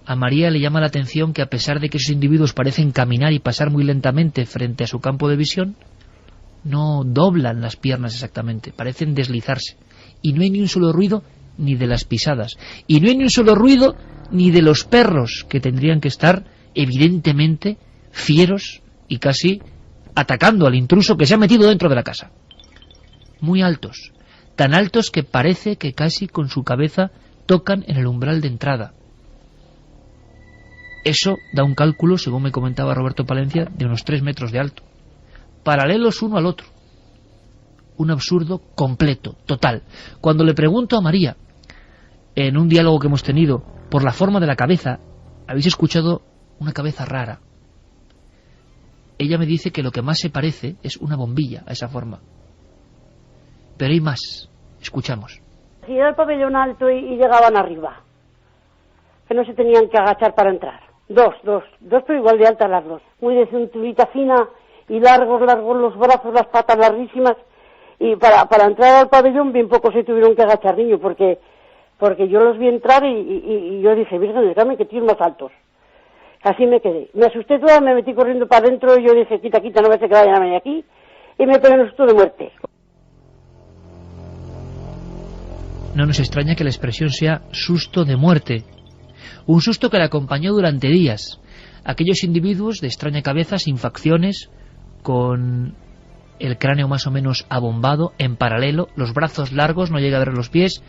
A: A María le llama la atención que a pesar de que esos individuos parecen caminar y pasar muy lentamente frente a su campo de visión, no doblan las piernas exactamente, parecen deslizarse. Y no hay ni un solo ruido ni de las pisadas. Y no hay ni un solo ruido ni de los perros, que tendrían que estar evidentemente fieros y casi atacando al intruso que se ha metido dentro de la casa. Muy altos, tan altos que parece que casi con su cabeza tocan en el umbral de entrada. Eso da un cálculo, según me comentaba Roberto Palencia, de unos 3 metros de alto, paralelos uno al otro. Un absurdo completo, total. Cuando le pregunto a María, en un diálogo que hemos tenido, por la forma de la cabeza, habéis escuchado una cabeza rara. Ella me dice que lo que más se parece es una bombilla a esa forma. Pero hay más. Escuchamos.
L: Si era el pabellón alto y llegaban arriba, que no se tenían que agachar para entrar. Dos, pero igual de altas las dos. Muy de cinturita fina y largos los brazos, las patas larguísimas. Y para entrar al pabellón bien poco se tuvieron que agachar, niño, porque yo los vi entrar y yo dije, Virgen del Carmen, que tíos más altos. Así me quedé. Me asusté toda, me metí corriendo para adentro y yo dije, quita, no me hace que vayan a venir aquí. Y me pegué un susto de muerte.
A: No nos extraña que la expresión sea susto de muerte. Un susto que le acompañó durante días. aquellos individuos de extraña cabeza, sin facciones, con el cráneo más o menos abombado, en paralelo, los brazos largos, no llega a ver los pies,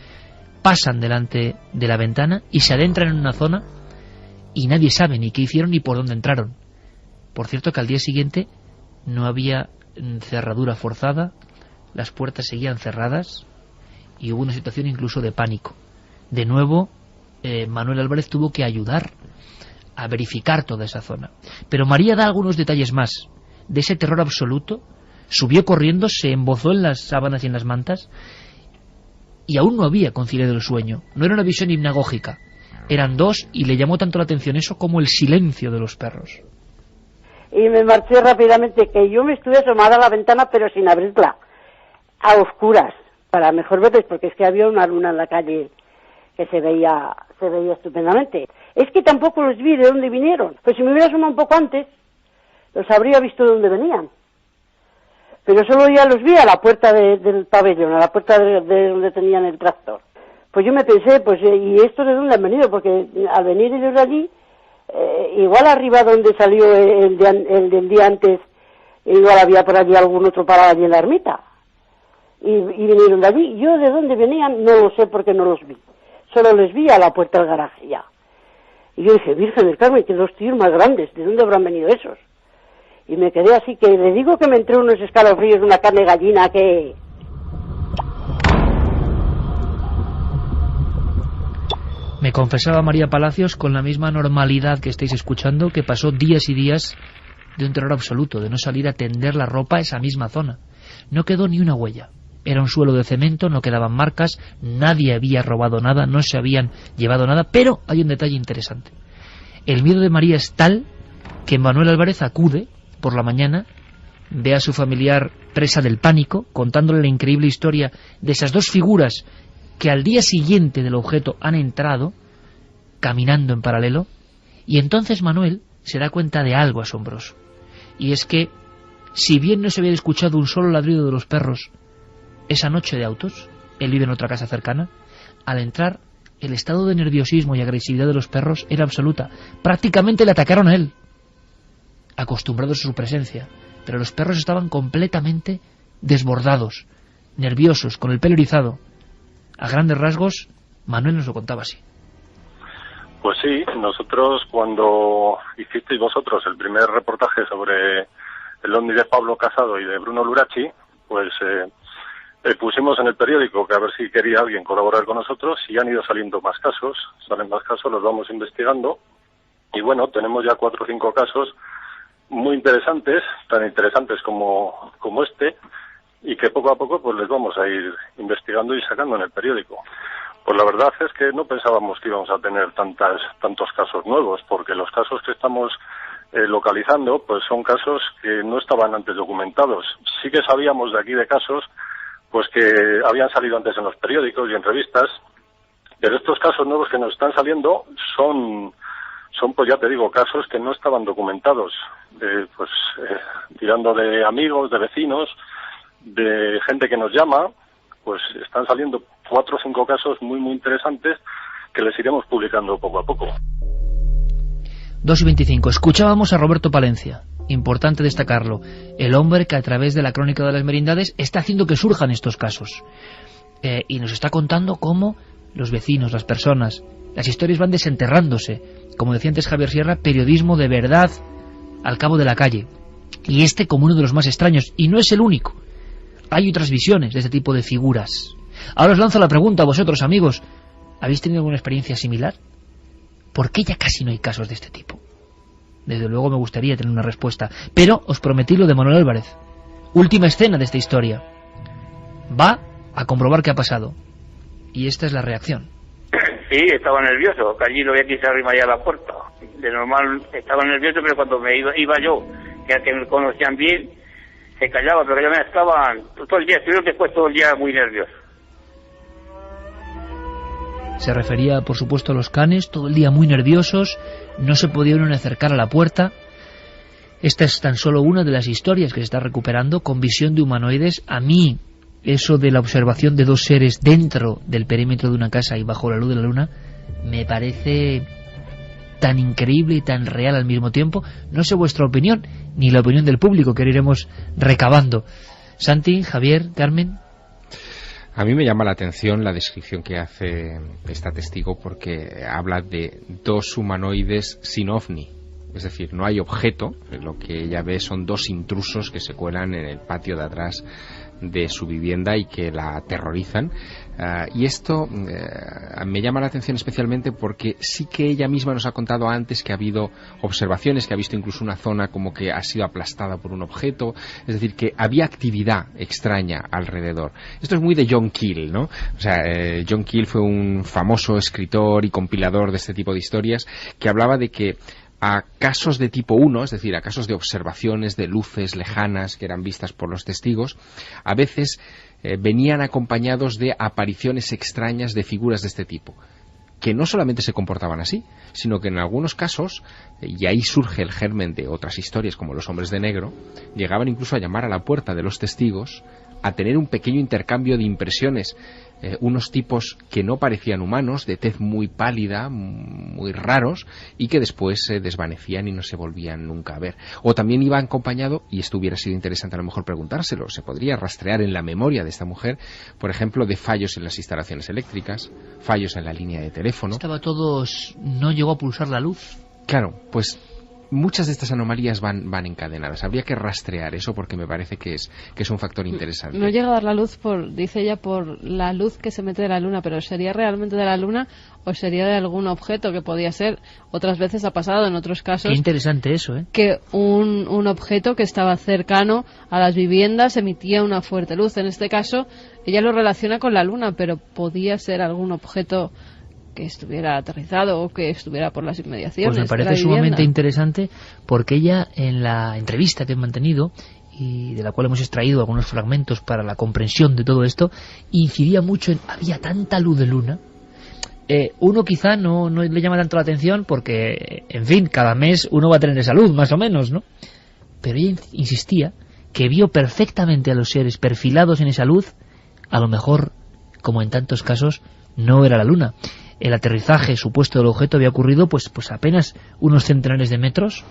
A: pasan delante de la ventana y se adentran en una zona y nadie sabe ni qué hicieron ni por dónde entraron. Por cierto que al día siguiente no había cerradura forzada, las puertas seguían cerradas y hubo una situación incluso de pánico. De nuevo, Manuel Álvarez tuvo que ayudar a verificar toda esa zona. Pero María da algunos detalles más de ese terror absoluto. Subió corriendo, se embozó en las sábanas y en las mantas y aún no había conciliado el sueño. No era una visión hipnagógica, eran dos, y le llamó tanto la atención eso como el silencio de los perros.
L: Y me marché rápidamente, que yo me estuve asomada a la ventana pero sin abrirla, a oscuras, para mejor verles, porque es que había una luna en la calle que se veía estupendamente. Es que tampoco los vi de dónde vinieron, pues si me hubiera asomado un poco antes los habría visto de dónde venían, pero solo ya los vi a la puerta del pabellón, a la puerta de donde tenían el tractor. Pues yo me pensé, pues ¿y estos de dónde han venido? Porque al venir ellos de allí, igual arriba donde salió el del día antes, igual había por allí algún otro parado allí en la ermita, y vinieron de allí. Yo de dónde venían no lo sé porque no los vi, solo les vi a la puerta del garaje ya. Y yo dije, Virgen del Carmen, que dos tíos más grandes, ¿de dónde habrán venido esos? Y me quedé así, que le digo que me entré unos escalofríos de una carne gallina que...
A: Me confesaba María Palacios con la misma normalidad que estáis escuchando, que pasó días y días de un terror absoluto, de no salir a tender la ropa a esa misma zona. No quedó ni una huella. Era un suelo de cemento, no quedaban marcas, nadie había robado nada, no se habían llevado nada, pero hay un detalle interesante. El miedo de María es tal que Manuel Álvarez acude por la mañana, ve a su familiar presa del pánico, contándole la increíble historia de esas dos figuras que al día siguiente del objeto han entrado, caminando en paralelo, y entonces Manuel se da cuenta de algo asombroso. Y es que, si bien no se había escuchado un solo ladrido de los perros esa noche de autos, él vive en otra casa cercana, al entrar, el estado de nerviosismo y agresividad de los perros era absoluta. Prácticamente le atacaron a él, acostumbrados a su presencia, pero los perros estaban completamente desbordados, nerviosos, con el pelo erizado. A grandes rasgos, Manuel nos lo contaba así.
N: Pues sí, nosotros cuando hicisteis vosotros el primer reportaje sobre el ovni de Pablo Casado y de Bruno Lurachi, pues pusimos en el periódico que a ver si quería alguien colaborar con nosotros, y han ido saliendo más casos, salen más casos, los vamos investigando, y bueno, tenemos ya 4 o 5 casos muy interesantes, tan interesantes como este, y que poco a poco pues les vamos a ir investigando y sacando en el periódico. Pues la verdad es que no pensábamos que íbamos a tener tantos casos nuevos, porque los casos que estamos localizando pues son casos que no estaban antes documentados. Sí que sabíamos de aquí de casos pues que habían salido antes en los periódicos y en revistas, pero estos casos nuevos que nos están saliendo son pues ya te digo, casos que no estaban documentados, tirando de amigos, de vecinos, de gente que nos llama, pues están saliendo 4 o 5 casos muy muy interesantes que les iremos publicando poco a poco.
A: 2:25. Escuchábamos a Roberto Palencia, importante destacarlo, el hombre que a través de la Crónica de las Merindades está haciendo que surjan estos casos, y nos está contando cómo los vecinos, las personas, las historias van desenterrándose. Como decía antes Javier Sierra, periodismo de verdad al cabo de la calle, y este como uno de los más extraños, y no es el único. Hay otras visiones de este tipo de figuras. Ahora os lanzo la pregunta a vosotros, amigos, ¿habéis tenido alguna experiencia similar? ¿Por qué ya casi no hay casos de este tipo? Desde luego me gustaría tener una respuesta, pero os prometí lo de Manuel Álvarez. Última escena de esta historia. Va a comprobar qué ha pasado, y esta es la reacción.
M: Sí, estaba nervioso, que allí no había quien se arrima ya a la puerta. De normal estaba nervioso, pero cuando me iba yo, que me conocían bien, se callaba, pero ya me estaban todo el día, estuvieron después todo el día muy nervioso.
A: Se refería, por supuesto, a los canes, todo el día muy nerviosos, no se podían acercar a la puerta. Esta es tan solo una de las historias que se está recuperando con visión de humanoides. A mí, eso de la observación de 2 seres dentro del perímetro de una casa y bajo la luz de la luna, me parece tan increíble y tan real al mismo tiempo. No sé vuestra opinión, ni la opinión del público, que iremos recabando. Santi, Javier, Carmen.
G: A mí me llama la atención la descripción que hace esta testigo, porque habla de dos humanoides sin ovni. Es decir, no hay objeto, lo que ella ve son dos intrusos que se cuelan en el patio de atrás de su vivienda y que la aterrorizan. Y esto me llama la atención especialmente porque sí que ella misma nos ha contado antes que ha habido observaciones, que ha visto incluso una zona como que ha sido aplastada por un objeto, es decir, que había actividad extraña alrededor. Esto es muy de John Keel, ¿no? O sea, John Keel fue un famoso escritor y compilador de este tipo de historias que hablaba de que a casos de tipo 1, es decir, a casos de observaciones de luces lejanas que eran vistas por los testigos, a veces venían acompañados de apariciones extrañas de figuras de este tipo, que no solamente se comportaban así, sino que en algunos casos, y ahí surge el germen de otras historias como los hombres de negro, llegaban incluso a llamar a la puerta de los testigos a tener un pequeño intercambio de impresiones, unos tipos que no parecían humanos, de tez muy pálida, muy raros, y que después se desvanecían y no se volvían nunca a ver. O también iba acompañado, y esto hubiera sido interesante a lo mejor preguntárselo, se podría rastrear en la memoria de esta mujer, por ejemplo, de fallos en las instalaciones eléctricas, fallos en la línea de teléfono.
A: Estaba todos... no llegó a pulsar la luz.
G: Claro, pues muchas de estas anomalías van encadenadas. Habría que rastrear eso porque me parece que es un factor interesante.
E: No llega a dar la luz, dice ella, por la luz que se mete de la luna, pero ¿sería realmente de la luna o sería de algún objeto que podía ser? Otras veces ha pasado, en otros casos...
A: Qué interesante eso, ¿eh?
E: Que un objeto que estaba cercano a las viviendas emitía una fuerte luz. En este caso, ella lo relaciona con la luna, pero podía ser algún objeto que estuviera aterrizado o que estuviera por las inmediaciones.
A: Pues me parece sumamente interesante, porque ella, en la entrevista que he mantenido y de la cual hemos extraído algunos fragmentos para la comprensión de todo esto, incidía mucho en había tanta luz de luna. Uno quizá no le llama tanto la atención porque, en fin, cada mes uno va a tener esa luz, más o menos, ¿no? Pero ella insistía que vio perfectamente a los seres perfilados en esa luz. A lo mejor, como en tantos casos, no era la luna. El aterrizaje supuesto del objeto había ocurrido pues apenas unos centenares de metros,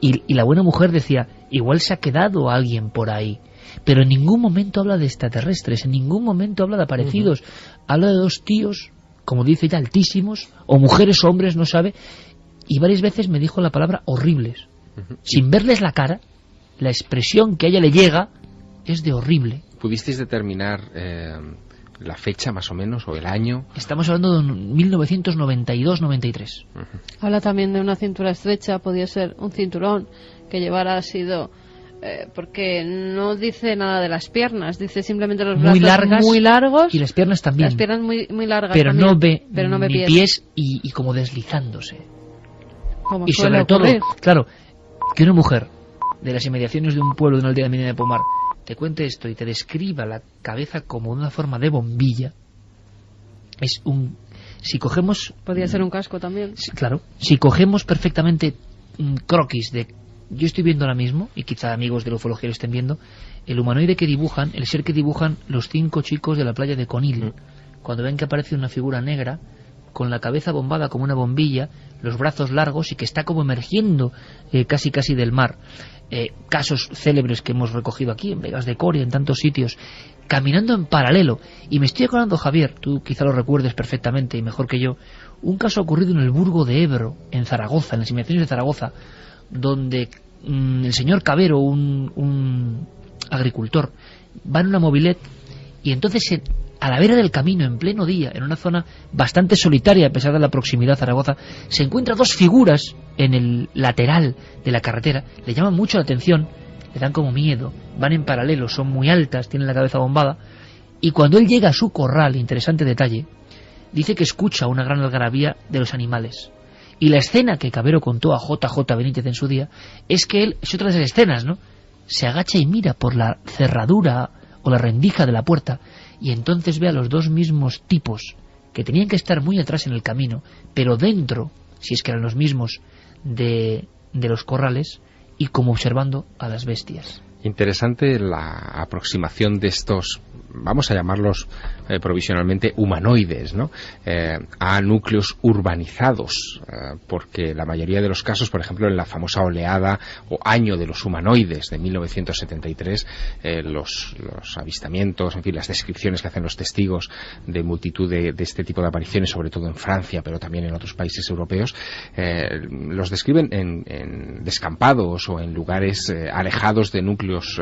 A: y la buena mujer decía, igual se ha quedado alguien por ahí, pero en ningún momento habla de extraterrestres, en ningún momento habla de aparecidos. Habla de dos tíos, como dice ella, altísimos, o mujeres o hombres, no sabe, y varias veces me dijo la palabra horribles. Sin verles la cara, la expresión que a ella le llega es de horrible.
G: ¿Pudisteis determinar la fecha más o menos o el año?
A: Estamos hablando de 1992-93.
E: Habla también de una cintura estrecha, podía ser un cinturón que llevara sido... porque no dice nada de las piernas, dice simplemente los brazos muy largos,
A: y las piernas también.
E: Las piernas muy largas,
A: pero
E: también,
A: no ve pies y como deslizándose.
E: Como
A: y sobre todo, claro, que una mujer de las inmediaciones de un pueblo de una aldea de Medina de Pomar te cuente esto y te describa la cabeza como una forma de bombilla, es un... Si cogemos...
E: Podría ser un casco también.
A: Claro, si cogemos perfectamente croquis de... Yo estoy viendo ahora mismo, y quizá amigos de la ufología lo estén viendo, el humanoide que dibujan, el ser que dibujan los 5 chicos de la playa de Conil, cuando ven que aparece una figura negra, con la cabeza bombada como una bombilla, los brazos largos y que está como emergiendo casi del mar. Casos célebres que hemos recogido aquí, en Vegas de Coria, en tantos sitios, caminando en paralelo. Y me estoy acordando, Javier, tú quizá lo recuerdes perfectamente y mejor que yo, un caso ocurrido en el Burgo de Ebro, en Zaragoza, en las inmediaciones de Zaragoza, donde el señor Cabero, un agricultor, va en una mobilette y entonces a la vera del camino, en pleno día, en una zona bastante solitaria a pesar de la proximidad a Zaragoza, se encuentra 2 figuras en el lateral de la carretera. Le llaman mucho la atención, le dan como miedo, van en paralelo, son muy altas, tienen la cabeza bombada, y cuando él llega a su corral, interesante detalle, dice que escucha una gran algarabía de los animales. Y la escena que Cabero contó a JJ Benítez en su día es que él, es otra de esas escenas, ¿no? Se agacha y mira por la cerradura o la rendija de la puerta, y entonces ve a los 2 mismos tipos que tenían que estar muy atrás en el camino, pero dentro, si es que eran los mismos, de los corrales, y como observando a las bestias.
G: Interesante la aproximación de estos vamos a llamarlos provisionalmente humanoides, ¿no? A núcleos urbanizados, porque la mayoría de los casos, por ejemplo, en la famosa oleada o año de los humanoides de 1973, los avistamientos, en fin, las descripciones que hacen los testigos de multitud de este tipo de apariciones, sobre todo en Francia, pero también en otros países europeos, los describen en descampados o en lugares alejados de núcleos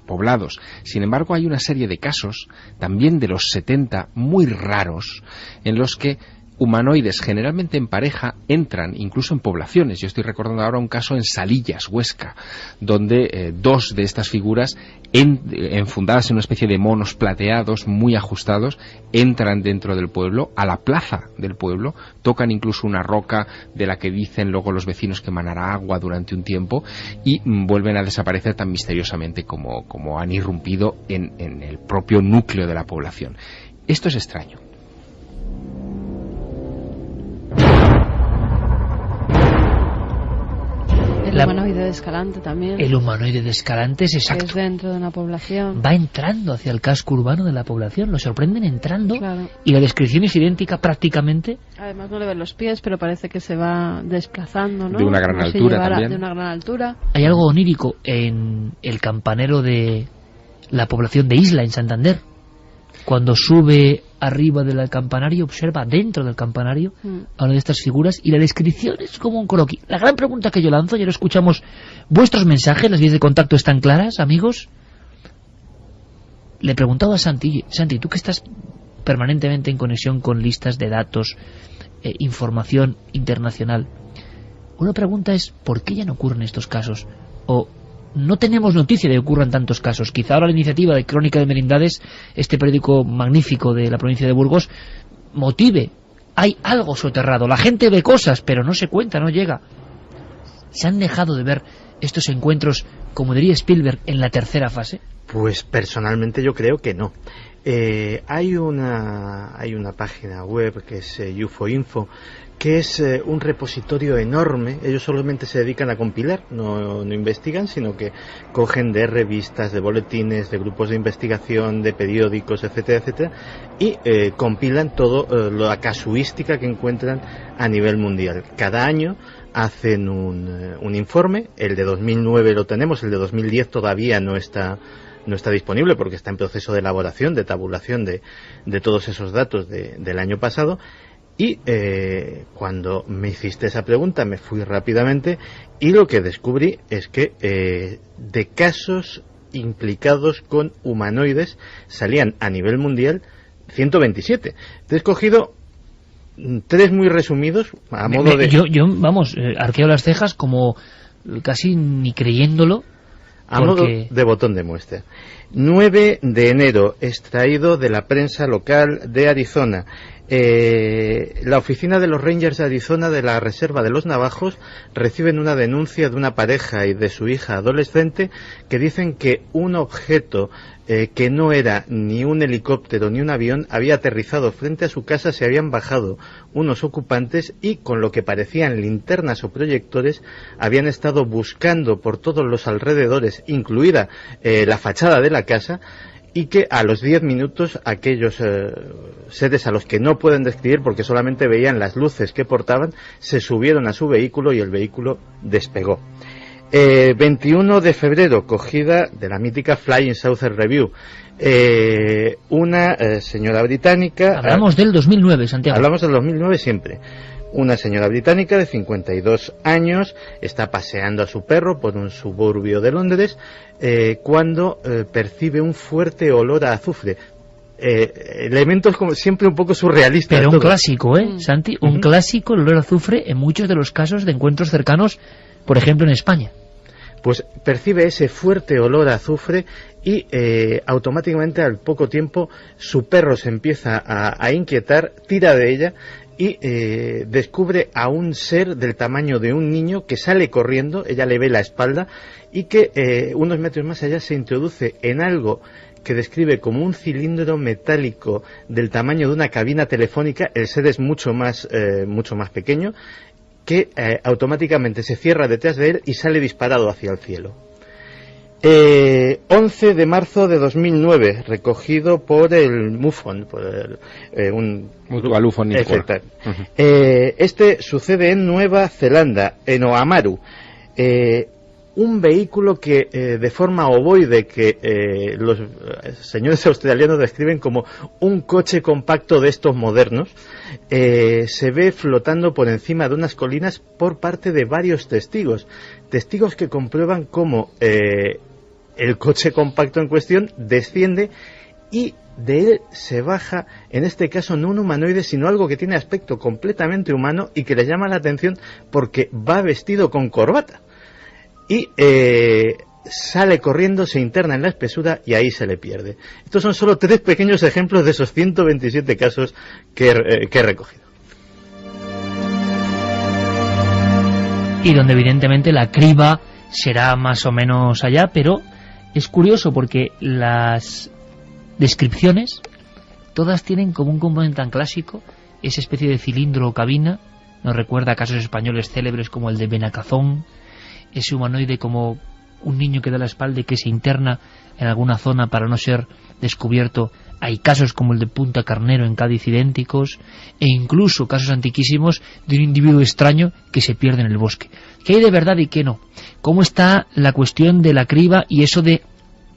G: poblados. Sin embargo, hay una serie de casos, también de los 70, muy raros, en los que humanoides, generalmente en pareja, entran incluso en poblaciones. Yo estoy recordando ahora un caso en Salillas, Huesca, donde dos de estas figuras, enfundadas en una especie de monos plateados muy ajustados, entran dentro del pueblo, a la plaza del pueblo, tocan incluso una roca de la que dicen luego los vecinos que emanará agua durante un tiempo, y vuelven a desaparecer tan misteriosamente como han irrumpido en el propio núcleo de la población. Esto es extraño.
E: El humanoide de Escalante también.
A: El humanoide de Escalante es exacto.
E: Es dentro de una población.
A: Va entrando hacia el casco urbano de la población. Lo sorprenden entrando, claro. Y la descripción es idéntica prácticamente.
E: Además no le ven los pies, pero parece que se va desplazando, ¿no?
G: De una gran altura también.
E: De una gran altura.
A: Hay algo onírico en el campanero de la población de Isla, en Santander. Cuando sube arriba del campanario, observa dentro del campanario a una de estas figuras, y la descripción es como un croquis. La gran pregunta que yo lanzo, ya lo escuchamos, vuestros mensajes, las vías de contacto están claras, amigos. Le preguntaba a Santi, tú que estás permanentemente en conexión con listas de datos, información internacional, una pregunta es, ¿por qué ya no ocurren estos casos? O no tenemos noticia de que ocurran tantos casos. Quizá ahora la iniciativa de Crónica de Merindades, este periódico magnífico de la provincia de Burgos, motive. Hay algo soterrado. La gente ve cosas, pero no se cuenta, no llega. ¿Se han dejado de ver estos encuentros, como diría Spielberg, en la tercera fase?
F: Pues personalmente yo creo que no. Hay una página web que es UFO-Info, que es un repositorio enorme. Ellos solamente se dedican a compilar, no investigan, sino que cogen de revistas, de boletines, de grupos de investigación, de periódicos, etcétera, etcétera, y compilan todo la casuística que encuentran a nivel mundial. Cada año hacen un informe. El de 2009 lo tenemos, el de 2010 todavía no está disponible porque está en proceso de elaboración, de tabulación de todos esos datos del año pasado. Y cuando me hiciste esa pregunta me fui rápidamente, y lo que descubrí es que de casos implicados con humanoides salían a nivel mundial 127. Te he escogido 3 muy resumidos a modo de...
A: Yo arqueo las cejas como casi ni creyéndolo.
F: A modo de botón de muestra. 9 de enero, extraído de la prensa local de Arizona. La oficina de los Rangers de Arizona de la Reserva de los Navajos reciben una denuncia de una pareja y de su hija adolescente que dicen que un objeto que no era ni un helicóptero ni un avión había aterrizado frente a su casa. Se habían bajado unos ocupantes y con lo que parecían linternas o proyectores habían estado buscando por todos los alrededores, incluida la fachada de la casa, y que a los 10 minutos aquellos seres a los que no pueden describir porque solamente veían las luces que portaban, se subieron a su vehículo y el vehículo despegó. 21 de febrero, cogida de la mítica Flying Saucer Review. Una señora británica...
A: Hablamos del 2009, Santiago.
F: Hablamos del 2009 siempre. Una señora británica de 52 años está paseando a su perro por un suburbio de Londres cuando percibe un fuerte olor a azufre. Elementos como siempre un poco surrealistas.
A: Pero un clásico, Santi, un clásico, el olor a azufre en muchos de los casos de encuentros cercanos, por ejemplo en España.
F: Pues percibe ese fuerte olor a azufre y automáticamente al poco tiempo su perro se empieza a inquietar, tira de ella y descubre a un ser del tamaño de un niño que sale corriendo. Ella le ve la espalda y que unos metros más allá se introduce en algo que describe como un cilindro metálico del tamaño de una cabina telefónica. El ser es mucho más pequeño, que automáticamente se cierra detrás de él y sale disparado hacia el cielo. 11 de marzo de 2009, recogido por el MUFON, por un
G: Mutual UFO Network.
F: Este sucede en Nueva Zelanda, en Oamaru. Un vehículo que de forma ovoide, que los señores australianos describen como un coche compacto de estos modernos, se ve flotando por encima de unas colinas por parte de varios testigos que comprueban cómo el coche compacto en cuestión desciende y de él se baja, en este caso no un humanoide, sino algo que tiene aspecto completamente humano y que le llama la atención porque va vestido con corbata. Y sale corriendo, se interna en la espesura y ahí se le pierde. Estos son solo 3 pequeños ejemplos de esos 127 casos que he recogido.
A: Y donde evidentemente la criba será más o menos allá, pero es curioso porque las descripciones todas tienen como un componente tan clásico, esa especie de cilindro o cabina, nos recuerda a casos españoles célebres como el de Benacazón, ese humanoide como un niño que da la espalda y que se interna en alguna zona para no ser descubierto. Hay casos como el de Punta Carnero en Cádiz idénticos, e incluso casos antiquísimos de un individuo extraño que se pierde en el bosque. ¿Qué hay de verdad y qué no? ¿Cómo está la cuestión de la criba y eso de,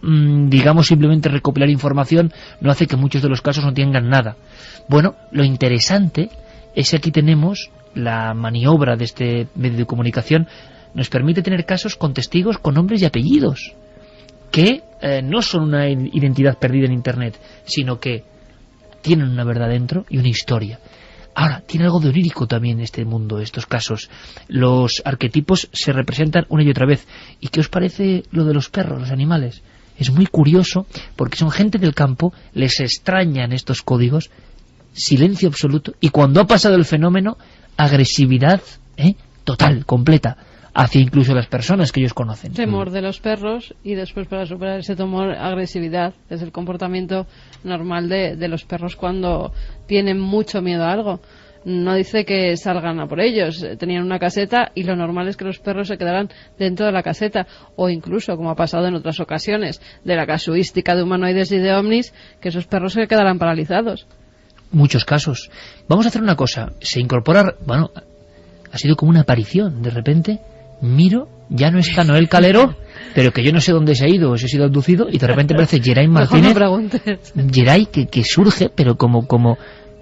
A: digamos, simplemente recopilar información no hace que muchos de los casos no tengan nada? Bueno, lo interesante es que aquí tenemos la maniobra de este medio de comunicación. Nos permite tener casos con testigos con nombres y apellidos que no son una identidad perdida en Internet, sino que tienen una verdad dentro y una historia. Ahora, tiene algo de onírico también este mundo, estos casos. Los arquetipos se representan una y otra vez. ¿Y qué os parece lo de los perros, los animales? Es muy curioso porque son gente del campo, les extrañan estos códigos, silencio absoluto, y cuando ha pasado el fenómeno, agresividad total, completa, hacia incluso las personas que ellos conocen.
E: Temor de los perros, y después para superar ese temor, agresividad. Es el comportamiento normal de los perros cuando tienen mucho miedo a algo. No dice que salgan a por ellos. Tenían una caseta y lo normal es que los perros se quedaran dentro de la caseta, o incluso, como ha pasado en otras ocasiones, de la casuística de humanoides y de ovnis, que esos perros se quedarán paralizados.
A: Muchos casos. Vamos a hacer una cosa. Se incorpora, bueno, ha sido como una aparición, de repente miro, ya no está Noel Calero, pero que yo no sé dónde se ha ido, o si ha sido abducido, y de repente aparece Geray Martínez. Geray que surge, pero como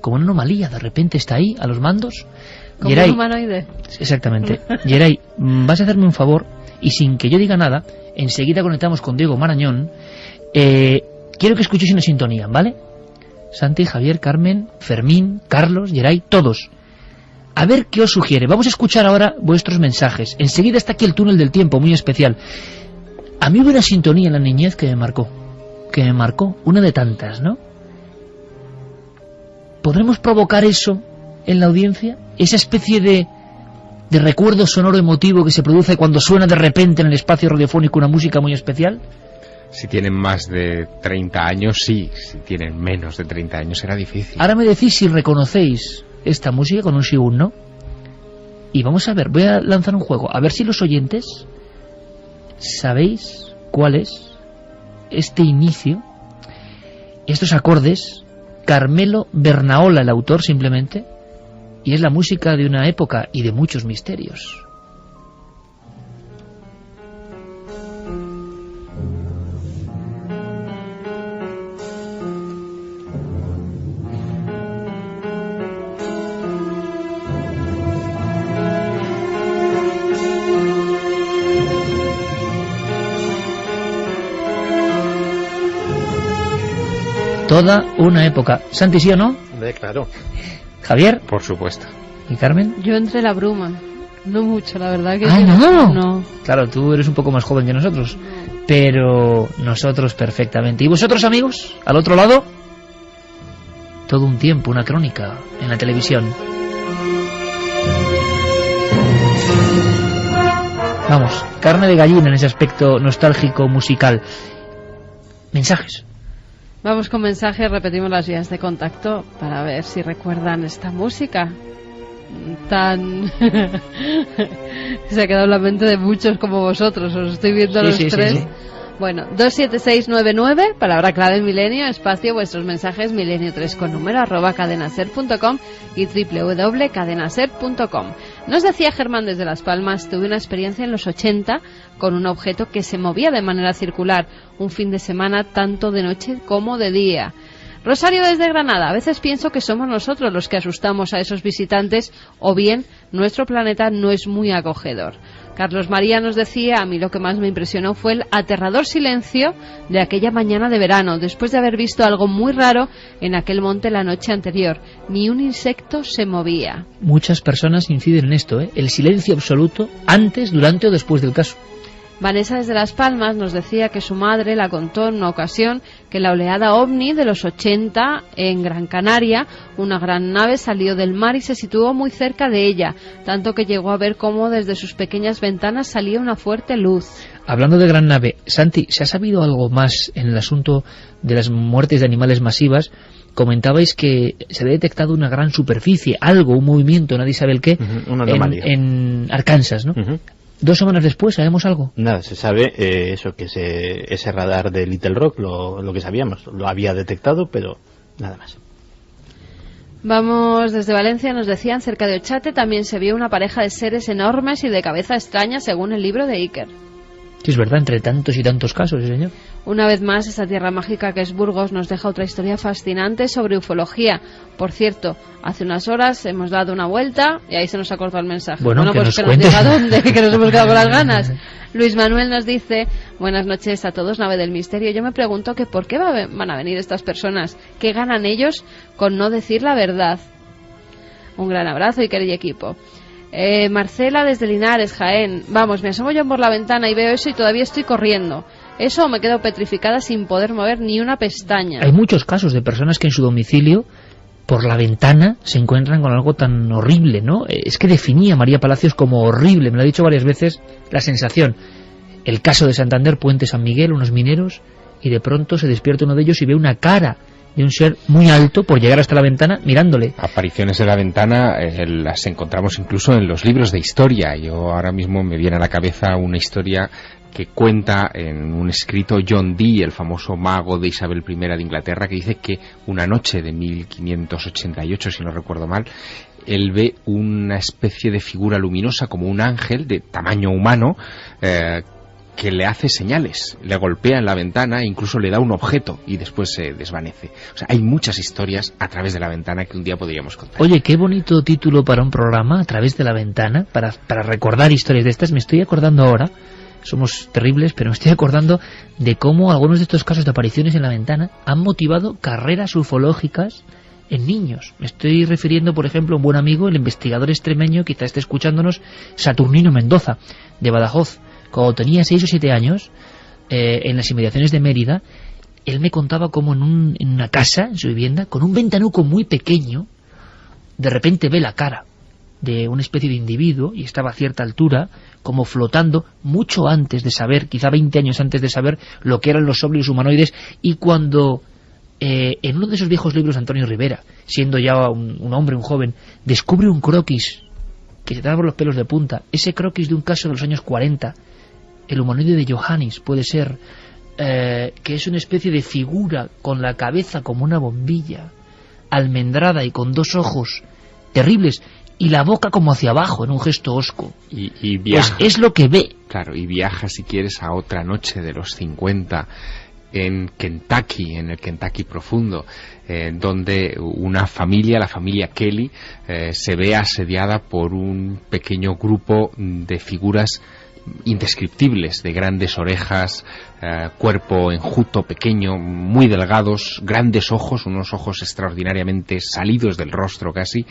A: una anomalía, de repente está ahí, a los mandos.
E: Como
A: Geray,
E: un humanoide.
A: Exactamente. Geray, vas a hacerme un favor, y sin que yo diga nada, enseguida conectamos con Diego Marañón. Quiero que escuchéis una sintonía, ¿vale? Santi, Javier, Carmen, Fermín, Carlos, Geray, todos. A ver qué os sugiere. Vamos a escuchar ahora vuestros mensajes. Enseguida está aquí el túnel del tiempo, muy especial. A mí hubo una sintonía en la niñez que me marcó, una de tantas, ¿no? ¿Podremos provocar eso en la audiencia? Esa especie de recuerdo sonoro emotivo que se produce cuando suena de repente en el espacio radiofónico una música muy especial.
G: Si tienen más de 30 años, sí. Si tienen menos de 30 años, será difícil.
A: Ahora me decís si reconocéis esta música con un sí o un no. Y vamos a ver, voy a lanzar un juego. A ver si los oyentes sabéis cuál es este inicio, estos acordes. Carmelo Bernaola, el autor, simplemente. Y es la música de una época y de muchos misterios. Toda una época. Santi, ¿sí o no?
F: Claro.
A: Javier.
G: Por supuesto.
A: ¿Y Carmen?
E: Yo entre la bruma. No mucho, la verdad que...
A: No. Claro, tú eres un poco más joven que nosotros. Pero nosotros perfectamente. ¿Y vosotros, amigos? Al otro lado, todo un tiempo, una crónica en la televisión. Vamos, carne de gallina en ese aspecto nostálgico musical. Mensajes.
E: Vamos con mensajes, repetimos las vías de contacto para ver si recuerdan esta música tan... Se ha quedado en la mente de muchos como vosotros, os estoy viendo a los tres. Sí. Bueno, 27699, palabra clave milenio, espacio, vuestros mensajes, milenio3 con número, @cadenaser.com y www.cadenaser.com. Nos decía Germán desde Las Palmas, tuve una experiencia en los 80 con un objeto que se movía de manera circular, un fin de semana tanto de noche como de día. Rosario desde Granada, a veces pienso que somos nosotros los que asustamos a esos visitantes o bien nuestro planeta no es muy acogedor. Carlos María nos decía, a mí lo que más me impresionó fue el aterrador silencio de aquella mañana de verano, después de haber visto algo muy raro en aquel monte la noche anterior. Ni un insecto se movía.
A: Muchas personas inciden en esto, el silencio absoluto antes, durante o después del caso.
E: Vanessa desde Las Palmas nos decía que su madre la contó en una ocasión que la oleada ovni de los 80 en Gran Canaria, una gran nave salió del mar y se situó muy cerca de ella, tanto que llegó a ver cómo desde sus pequeñas ventanas salía una fuerte luz.
A: Hablando de gran nave, Santi, ¿se ha sabido algo más en el asunto de las muertes de animales masivas? Comentabais que se había detectado una gran superficie, algo, un movimiento, nadie sabe el qué, en Arkansas, ¿no? 2 semanas después, ¿sabemos algo?
F: Nada, se sabe eso, que ese radar de Little Rock, lo que sabíamos, lo había detectado, pero nada más.
E: Vamos desde Valencia, nos decían, cerca de Ochate también se vio una pareja de seres enormes y de cabeza extraña, según el libro de Iker.
A: Sí, es verdad, entre tantos y tantos casos, ¿sí, señor?
E: Una vez más, esa tierra mágica que es Burgos nos deja otra historia fascinante sobre ufología. Por cierto, hace unas horas hemos dado una vuelta y ahí se nos ha cortado el mensaje.
A: Bueno,
E: pues que nos diga dónde, que nos hemos quedado con las ganas. Luis Manuel nos dice, buenas noches a todos, nave del misterio. Yo me pregunto que por qué van a venir estas personas, qué ganan ellos con no decir la verdad. Un gran abrazo y querido equipo. Marcela desde Linares, Jaén. Vamos, me asomo yo por la ventana y veo eso y todavía estoy corriendo. Eso o me quedo petrificada sin poder mover ni una pestaña.
A: Hay muchos casos de personas que en su domicilio, por la ventana, se encuentran con algo tan horrible, ¿no? Es que definía María Palacios como horrible, me lo ha dicho varias veces, la sensación. El caso de Santander, Puente San Miguel, unos mineros, y de pronto se despierta uno de ellos y ve una cara de un ser muy alto por llegar hasta la ventana mirándole.
G: Apariciones de la ventana las encontramos incluso en los libros de historia. Yo ahora mismo me viene a la cabeza una historia que cuenta en un escrito John Dee, el famoso mago de Isabel I de Inglaterra, que dice que una noche de 1588, si no recuerdo mal, él ve una especie de figura luminosa como un ángel de tamaño humano que le hace señales, le golpea en la ventana e incluso le da un objeto y después se desvanece. O sea, hay muchas historias a través de la ventana que un día podríamos contar.
A: Oye, qué bonito título para un programa, A través de la ventana, para recordar historias de estas. Me estoy acordando ahora, somos terribles, pero me estoy acordando de cómo algunos de estos casos de apariciones en la ventana han motivado carreras ufológicas en niños. Me estoy refiriendo, por ejemplo, a un buen amigo, el investigador extremeño, quizá esté escuchándonos, Saturnino Mendoza, de Badajoz. Cuando tenía 6 o 7 años, en las inmediaciones de Mérida, él me contaba cómo en una casa, en su vivienda, con un ventanuco muy pequeño, de repente ve la cara de una especie de individuo, y estaba a cierta altura, como flotando, mucho antes de saber, quizá 20 años antes de saber lo que eran los ómnibus humanoides, y cuando en uno de esos viejos libros de Antonio Rivera, siendo ya un hombre, un joven, descubre un croquis que se da por los pelos de punta, ese croquis de un caso de los años 40, el humanoide de Johannes, puede ser, que es una especie de figura con la cabeza como una bombilla, almendrada y con 2 ojos terribles, y la boca como hacia abajo, en un gesto hosco.
G: Y viaja,
A: pues es lo que ve.
G: Claro, y viaja, si quieres, a otra noche de los 50, en Kentucky, en el Kentucky profundo, donde una familia, la familia Kelly, se ve asediada por un pequeño grupo de figuras indescriptibles, de grandes orejas, cuerpo enjuto, pequeño, muy delgados, grandes ojos, unos ojos extraordinariamente salidos del rostro casi,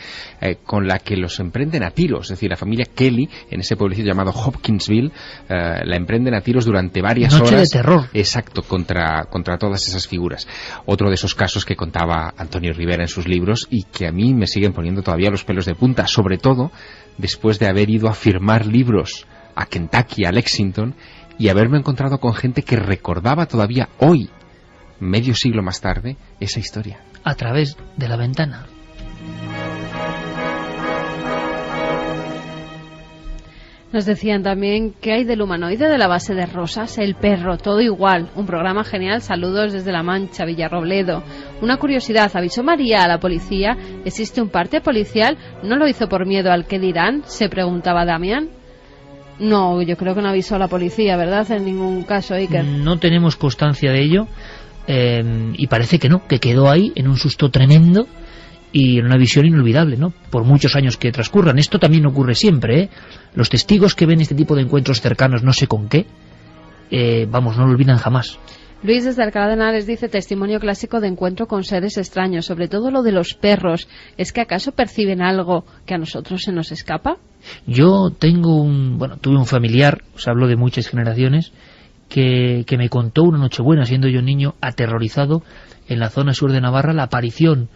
G: con la que los emprenden a tiros. Es decir, la familia Kelly, en ese pueblecito llamado Hopkinsville, la emprenden a tiros durante varias horas.
A: Noche de terror.
G: Exacto, contra todas esas figuras. Otro de esos casos que contaba Antonio Rivera en sus libros y que a mí me siguen poniendo todavía los pelos de punta, sobre todo después de haber ido a firmar libros a Kentucky, a Lexington, y haberme encontrado con gente que recordaba todavía hoy, medio siglo más tarde, esa historia.
A: A través de la ventana.
E: Nos decían también que hay del humanoide de la base de Rosas, el perro, todo igual. Un programa genial, saludos desde La Mancha, Villarrobledo. Una curiosidad, avisó María a la policía, ¿existe un parte policial? ¿No lo hizo por miedo al que dirán? Se preguntaba Damián. No, yo creo que no avisó a la policía, ¿verdad? En ningún caso, Iker.
A: No tenemos constancia de ello, y parece que no, que quedó ahí en un susto tremendo y en una visión inolvidable, ¿no? Por muchos años que transcurran. Esto también ocurre siempre, ¿eh? Los testigos que ven este tipo de encuentros cercanos, no sé con qué, no lo olvidan jamás.
E: Luis desde Alcalá de Henares dice, testimonio clásico de encuentro con seres extraños, sobre todo lo de los perros. ¿Es que acaso perciben algo que a nosotros se nos escapa?
A: Yo tuve un familiar, os hablo de muchas generaciones, que me contó una Nochebuena, siendo yo niño, aterrorizado en la zona sur de Navarra, la aparición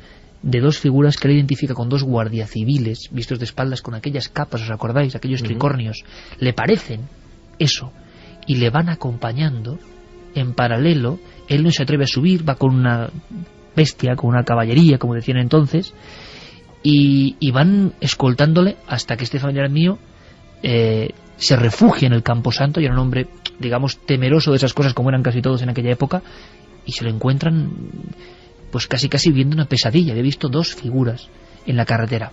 A: de dos figuras que él identifica con dos guardias civiles vistos de espaldas con aquellas capas, ¿os acordáis? Aquellos tricornios. Le parecen eso y le van acompañando en paralelo. Él no se atreve a subir, va con una bestia, con una caballería, como decían entonces, y van escoltándole hasta que este familiar mío se refugia en el Camposanto. Y era un hombre, digamos, temeroso de esas cosas, como eran casi todos en aquella época, y se lo encuentran pues casi viendo una pesadilla. Había visto dos figuras en la carretera.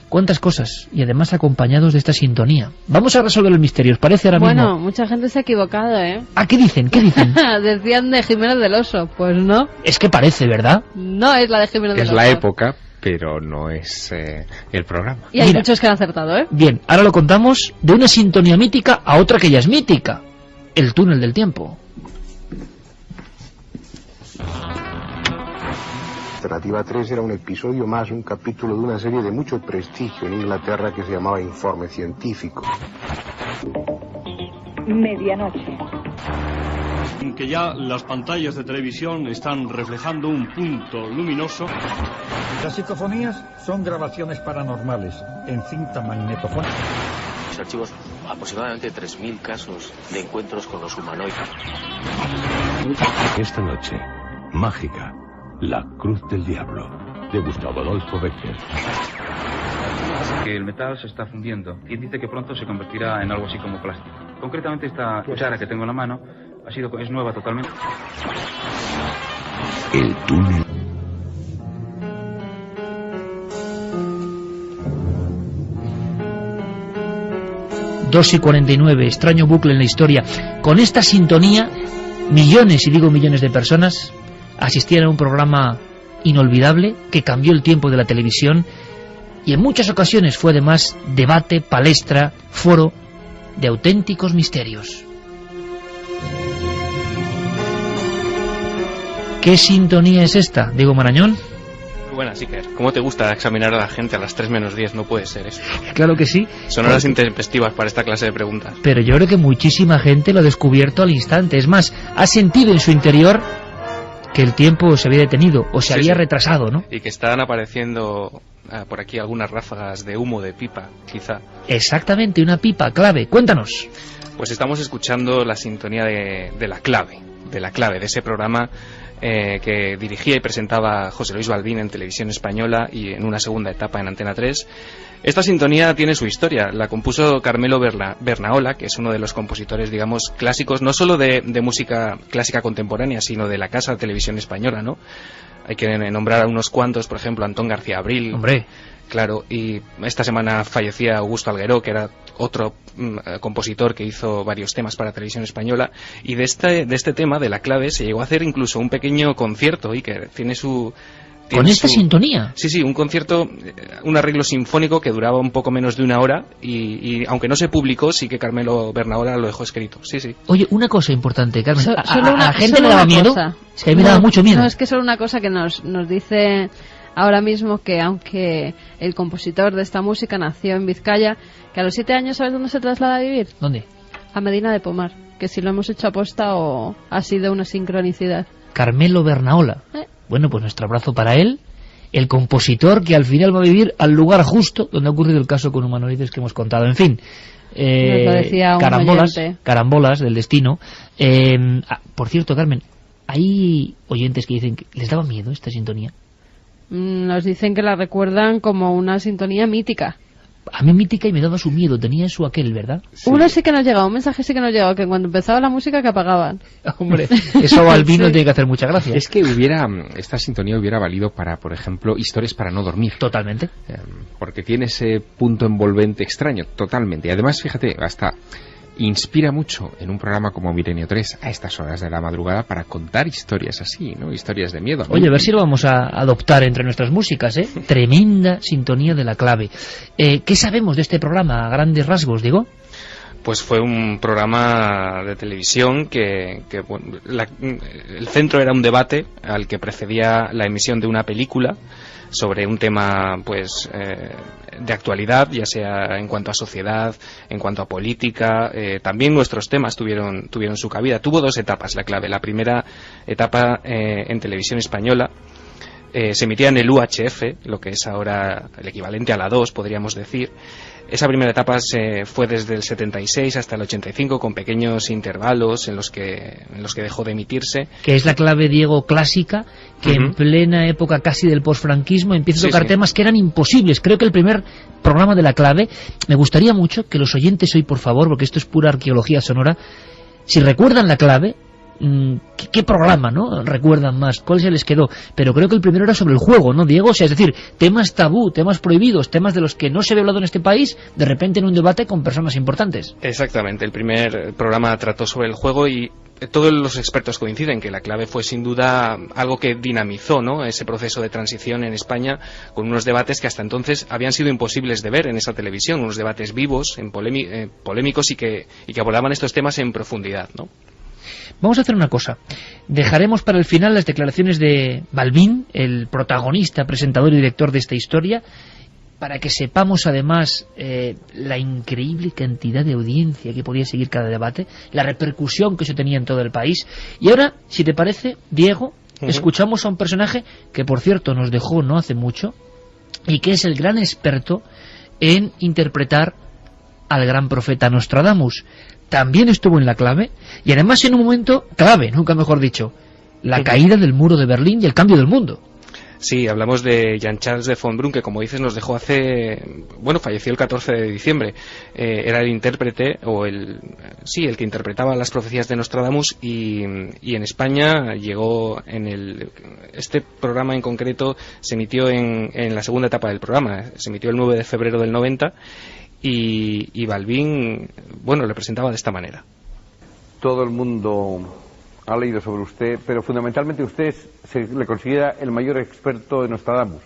A: Cuántas cosas, y además acompañados de esta sintonía. Vamos a resolver el misterio, ¿os parece ahora mismo?
E: Bueno, mucha gente se ha equivocado, ¿eh?
A: ¿Ah, qué dicen? ¿Qué dicen?
E: Decían de Jiménez del Oso, pues no.
A: Es que parece, ¿verdad?
E: No es la de Jiménez del Oso.
G: Es la época, pero no es el programa.
E: Y hay muchos que han acertado, ¿eh?
A: Bien, ahora lo contamos de una sintonía mítica a otra que ya es mítica. El túnel del tiempo.
O: Alternativa 3 era un episodio más, un capítulo de una serie de mucho prestigio en Inglaterra que se llamaba Informe Científico.
P: Medianoche.
Q: Que ya las pantallas de televisión están reflejando un punto luminoso.
R: Las psicofonías son grabaciones paranormales en cinta magnetofónica.
S: Los archivos aproximadamente 3.000 casos de encuentros con los humanoides.
D: Esta noche, mágica. La Cruz del Diablo, de Gustavo Adolfo Becker.
T: Que el metal se está fundiendo. Quien dice que pronto se convertirá en algo así como plástico. Concretamente esta cuchara que tengo en la mano es nueva totalmente.
D: El túnel.
A: Dos y 49, extraño bucle en la historia. Con esta sintonía, millones, y digo millones de personas, asistían a un programa inolvidable que cambió el tiempo de la televisión y en muchas ocasiones fue además debate, palestra, foro de auténticos misterios. ¿Qué sintonía es esta, Diego Marañón?
U: Muy buena, Iker. ¿Cómo te gusta examinar a la gente a las 3 menos 10? No puede ser eso.
A: Claro que sí.
U: Son horas intempestivas para esta clase de preguntas.
A: Pero yo creo que muchísima gente lo ha descubierto al instante. Es más, ha sentido en su interior que el tiempo se había detenido o se había retrasado, ¿no?
U: Y que están apareciendo por aquí algunas ráfagas de humo de pipa, quizá.
A: Exactamente, una pipa clave. Cuéntanos.
U: Pues estamos escuchando la sintonía de La Clave, de ese programa que dirigía y presentaba José Luis Balbín en Televisión Española y en una segunda etapa en Antena 3. Esta sintonía tiene su historia. La compuso Carmelo Bernaola, que es uno de los compositores, digamos, clásicos, no solo de música clásica contemporánea, sino de la Casa de Televisión Española, ¿no? Hay que nombrar a unos cuantos, por ejemplo, Antón García Abril.
A: ¡Hombre!
U: Claro, y esta semana fallecía Augusto Algueró, que era otro compositor que hizo varios temas para Televisión Española, y de este tema, de La Clave, se llegó a hacer incluso un pequeño concierto, y que tiene su...
A: ¿Con esta sintonía?
U: Sí, un concierto, un arreglo sinfónico que duraba un poco menos de una hora y aunque no se publicó, sí que Carmelo Bernaola lo dejó escrito, sí.
A: Oye, una cosa importante, Carmen, ¿a la gente le daba miedo? Es que a mí me daba mucho miedo.
E: No, es que solo una cosa que nos dice ahora mismo, que aunque el compositor de esta música nació en Vizcaya, que a los 7 años, ¿sabes dónde se traslada a vivir?
A: ¿Dónde?
E: A Medina de Pomar, que si lo hemos hecho aposta o ha sido una sincronicidad.
A: Carmelo Bernaola. Bueno, pues nuestro abrazo para él, el compositor que al final va a vivir al lugar justo donde ha ocurrido el caso con humanoides que hemos contado. En fin,
E: nos lo decía un
A: carambolas del destino. Por cierto, Carmen, hay oyentes que dicen que les daba miedo esta sintonía.
E: Nos dicen que la recuerdan como una sintonía mítica.
A: a mí mítica y me daba su miedo, tenía su aquel, ¿verdad?
E: Sí. Uno sí que nos llegaba, un mensaje sí que nos llegaba, que cuando empezaba la música que apagaban.
A: Hombre, eso a Balbín no tiene que hacer mucha gracia.
G: Es que esta sintonía hubiera valido para, por ejemplo, Historias para no dormir.
A: Totalmente.
G: Porque tiene ese punto envolvente extraño, totalmente. Y además, fíjate, hasta inspira mucho en un programa como Milenio 3 a estas horas de la madrugada para contar historias así, ¿no? Historias de miedo.
A: Oye, a ver si lo vamos a adoptar entre nuestras músicas, ¿eh? Tremenda sintonía de La Clave. ¿Qué sabemos de este programa a grandes rasgos, Diego?
U: Pues fue un programa de televisión que bueno, el centro era un debate al que precedía la emisión de una película sobre un tema pues de actualidad, ya sea en cuanto a sociedad, en cuanto a política. También nuestros temas tuvieron su cabida. Tuvo 2 etapas La Clave. La primera etapa en televisión española se emitía en el UHF, lo que es ahora el equivalente a la 2, podríamos decir. Esa primera etapa fue desde el 76 hasta el 85, con pequeños intervalos en los que dejó de emitirse.
A: Que es La Clave, Diego, clásica, que en plena época casi del posfranquismo empieza a tocar temas que eran imposibles. Creo que el primer programa de La Clave, me gustaría mucho que los oyentes hoy, por favor, porque esto es pura arqueología sonora, si recuerdan La Clave, ¿qué programa, no? Recuerdan más, ¿cuál se les quedó? Pero creo que el primero era sobre el juego, ¿no, Diego? O sea, es decir, temas tabú, temas prohibidos, temas de los que no se había hablado en este país, de repente en un debate con personas importantes.
U: Exactamente, el primer programa trató sobre el juego y todos los expertos coinciden que La Clave fue sin duda algo que dinamizó, ¿no?, ese proceso de transición en España, con unos debates que hasta entonces habían sido imposibles de ver en esa televisión, unos debates vivos, polémicos y que abordaban estos temas en profundidad, ¿no?
A: Vamos a hacer una cosa. Dejaremos para el final las declaraciones de Balbín, el protagonista, presentador y director de esta historia, para que sepamos además la increíble cantidad de audiencia que podía seguir cada debate, la repercusión que eso tenía en todo el país. Y ahora, si te parece, Diego, escuchamos a un personaje que, por cierto, nos dejó no hace mucho y que es el gran experto en interpretar al gran profeta Nostradamus. También estuvo en La Clave y además en un momento clave, nunca mejor dicho, la caída del muro de Berlín y el cambio del mundo.
U: Sí, hablamos de Jean-Charles de von Brunn, que como dices nos dejó falleció el 14 de diciembre. Era el intérprete, el que interpretaba las profecías de Nostradamus y en España llegó este programa en concreto se emitió en la segunda etapa del programa, se emitió el 9 de febrero del 90 y Balbín, le presentaba de esta manera.
P: Todo el mundo ha leído sobre usted, pero fundamentalmente usted se le considera el mayor experto de Nostradamus,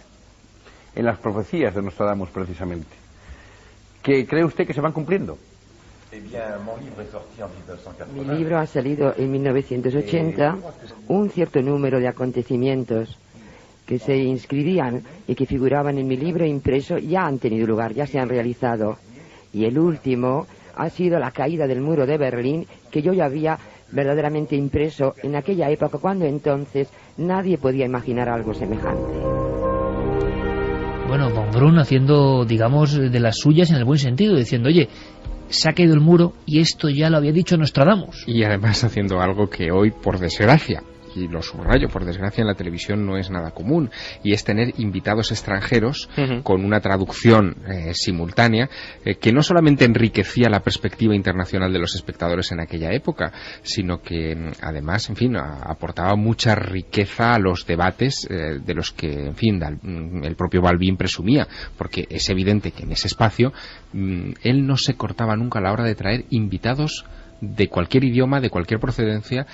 P: en las profecías de Nostradamus precisamente. ¿Qué cree usted que se van cumpliendo?
V: Mi libro ha salido en 1980, un cierto número de acontecimientos que se inscribían y que figuraban en mi libro impreso ya han tenido lugar, ya se han realizado. Y el último ha sido la caída del muro de Berlín, que yo ya había verdaderamente impreso en aquella época, cuando entonces nadie podía imaginar algo semejante.
A: Bueno, von Brunn haciendo, digamos, de las suyas en el buen sentido, diciendo, oye, se ha caído el muro y esto ya lo había dicho Nostradamus.
G: Y además haciendo algo que hoy, por desgracia, y lo subrayo, por desgracia en la televisión no es nada común, y es tener invitados extranjeros con una traducción simultánea que no solamente enriquecía la perspectiva internacional de los espectadores en aquella época, sino que además, en fin, aportaba mucha riqueza a los debates de los que, en fin, el propio Balbín presumía, porque es evidente que en ese espacio él no se cortaba nunca a la hora de traer invitados de cualquier idioma, de cualquier procedencia.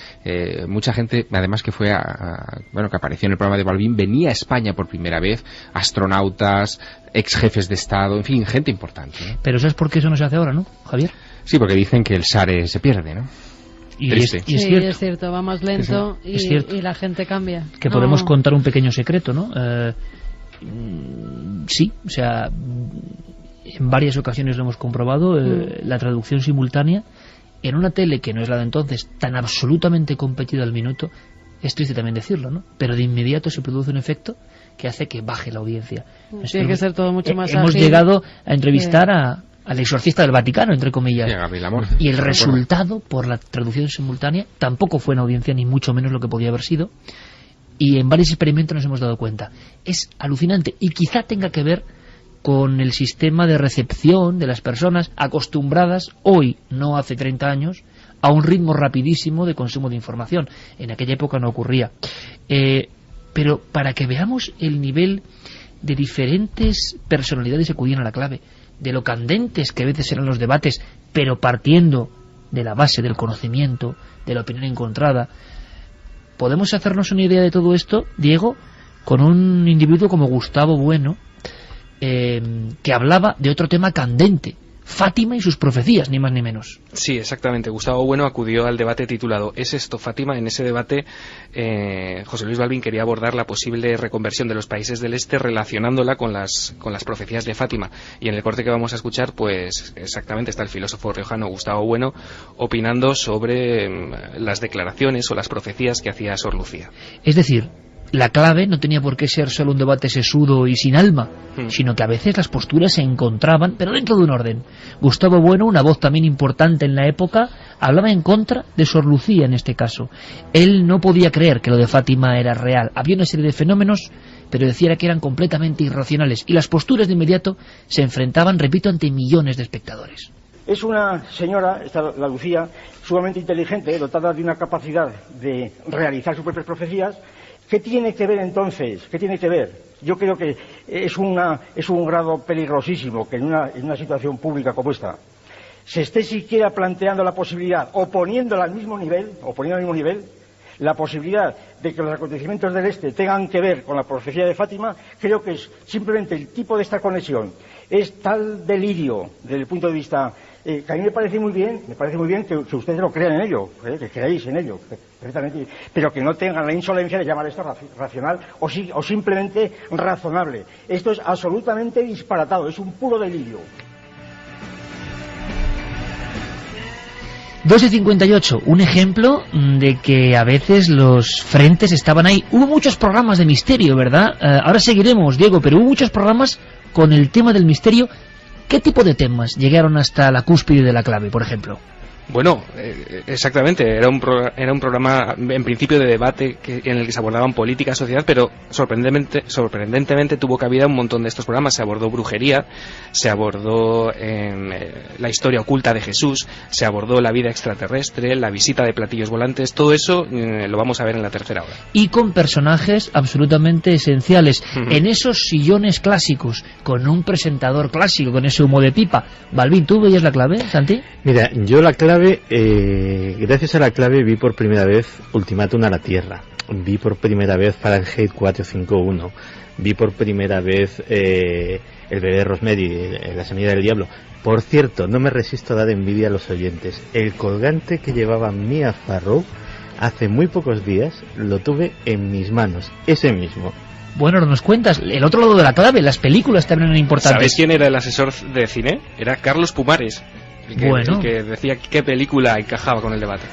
G: Mucha gente, además, que fue que apareció en el programa de Balbín, venía a España por primera vez, astronautas, ex jefes de Estado, en fin, gente importante, ¿no?
A: Pero ¿sabes por qué eso no se hace ahora, no, Javier?
G: Sí, porque dicen que el SARE se pierde, ¿no?
A: Y es cierto.
E: Es cierto, va más lento y la gente cambia.
A: Que podemos contar un pequeño secreto, ¿no? Sí, o sea, en varias ocasiones lo hemos comprobado, la traducción simultánea en una tele que no es la de entonces, tan absolutamente competida al minuto, es triste también decirlo, ¿no? Pero de inmediato se produce un efecto que hace que baje la audiencia.
E: Tiene que ser todo mucho más
A: hemos
E: ágil.
A: Llegado a entrevistar al exorcista del Vaticano, entre comillas.
G: Y
A: el resultado, por la traducción simultánea, tampoco fue en audiencia, ni mucho menos lo que podía haber sido. Y en varios experimentos nos hemos dado cuenta. Es alucinante. Y quizá tenga que ver con el sistema de recepción de las personas acostumbradas hoy, no hace 30 años, a un ritmo rapidísimo de consumo de información. En aquella época no ocurría. Pero para que veamos el nivel de diferentes personalidades que acudían a la clave, de lo candentes que a veces eran los debates, pero partiendo de la base del conocimiento, de la opinión encontrada, podemos hacernos una idea de todo esto, Diego, con un individuo como Gustavo Bueno, que hablaba de otro tema candente, Fátima y sus profecías, ni más ni menos.
U: Sí, exactamente. Gustavo Bueno acudió al debate titulado ¿Es esto Fátima? En ese debate José Luis Balbín quería abordar la posible reconversión de los países del este relacionándola con las profecías de Fátima. Y en el corte que vamos a escuchar, pues exactamente está el filósofo riojano Gustavo Bueno opinando sobre las declaraciones o las profecías que hacía Sor Lucía.
A: Es decir, la clave no tenía por qué ser solo un debate sesudo y sin alma, sino que a veces las posturas se encontraban, pero dentro de un orden. Gustavo Bueno, una voz también importante en la época, hablaba en contra de Sor Lucía en este caso. Él no podía creer que lo de Fátima era real. Había una serie de fenómenos, pero decía que eran completamente irracionales, y las posturas de inmediato se enfrentaban, repito, ante millones de espectadores.
C: Es una señora, la Lucía, sumamente inteligente, dotada de una capacidad de realizar sus propias profecías. ¿Qué tiene que ver entonces? ¿Qué tiene que ver? Yo creo que es un grado peligrosísimo que en una situación pública como esta se esté siquiera planteando la posibilidad, o poniéndola al mismo nivel, la posibilidad de que los acontecimientos del este tengan que ver con la profecía de Fátima. Creo que es simplemente el tipo de esta conexión, es tal delirio desde el punto de vista que a mí me parece muy bien que ustedes lo crean en ello, que creáis en ello, perfectamente, pero que no tengan la insolencia de llamar esto racional o simplemente razonable. Esto es absolutamente disparatado, es un puro delirio.
A: 2:58, un ejemplo de que a veces los frentes estaban ahí. Hubo muchos programas de misterio, ¿verdad? Ahora seguiremos, Diego, pero hubo muchos programas con el tema del misterio. ¿Qué tipo de temas llegaron hasta la cúspide de la clave, por ejemplo?
U: Bueno, exactamente, era un programa en principio de debate en el que se abordaban política, sociedad, pero sorprendentemente tuvo cabida un montón de estos programas. Se abordó brujería, se abordó la historia oculta de Jesús, se abordó la vida extraterrestre, la visita de platillos volantes, todo eso lo vamos a ver en la tercera hora.
A: Y con personajes absolutamente esenciales, en esos sillones clásicos, con un presentador clásico, con ese humo de pipa. Balbín, ¿tú veías la clave, Santi?
F: Mira, yo la clave, gracias a la clave vi por primera vez Ultimátum a la Tierra, vi por primera vez Fahrenheit 451, vi por primera vez El bebé de Rosemary, La semilla del diablo. Por cierto, no me resisto a dar envidia a los oyentes, el colgante que llevaba Mia Farrow hace muy pocos días lo tuve en mis manos, ese mismo.
A: Bueno, nos cuentas, el otro lado de la clave, las películas también eran importantes.
U: ¿Sabéis quién era el asesor de cine? Era Carlos Pumares. El que decía qué película encajaba con el debate.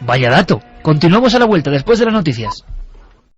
A: Vaya dato. Continuamos a la vuelta después de las noticias.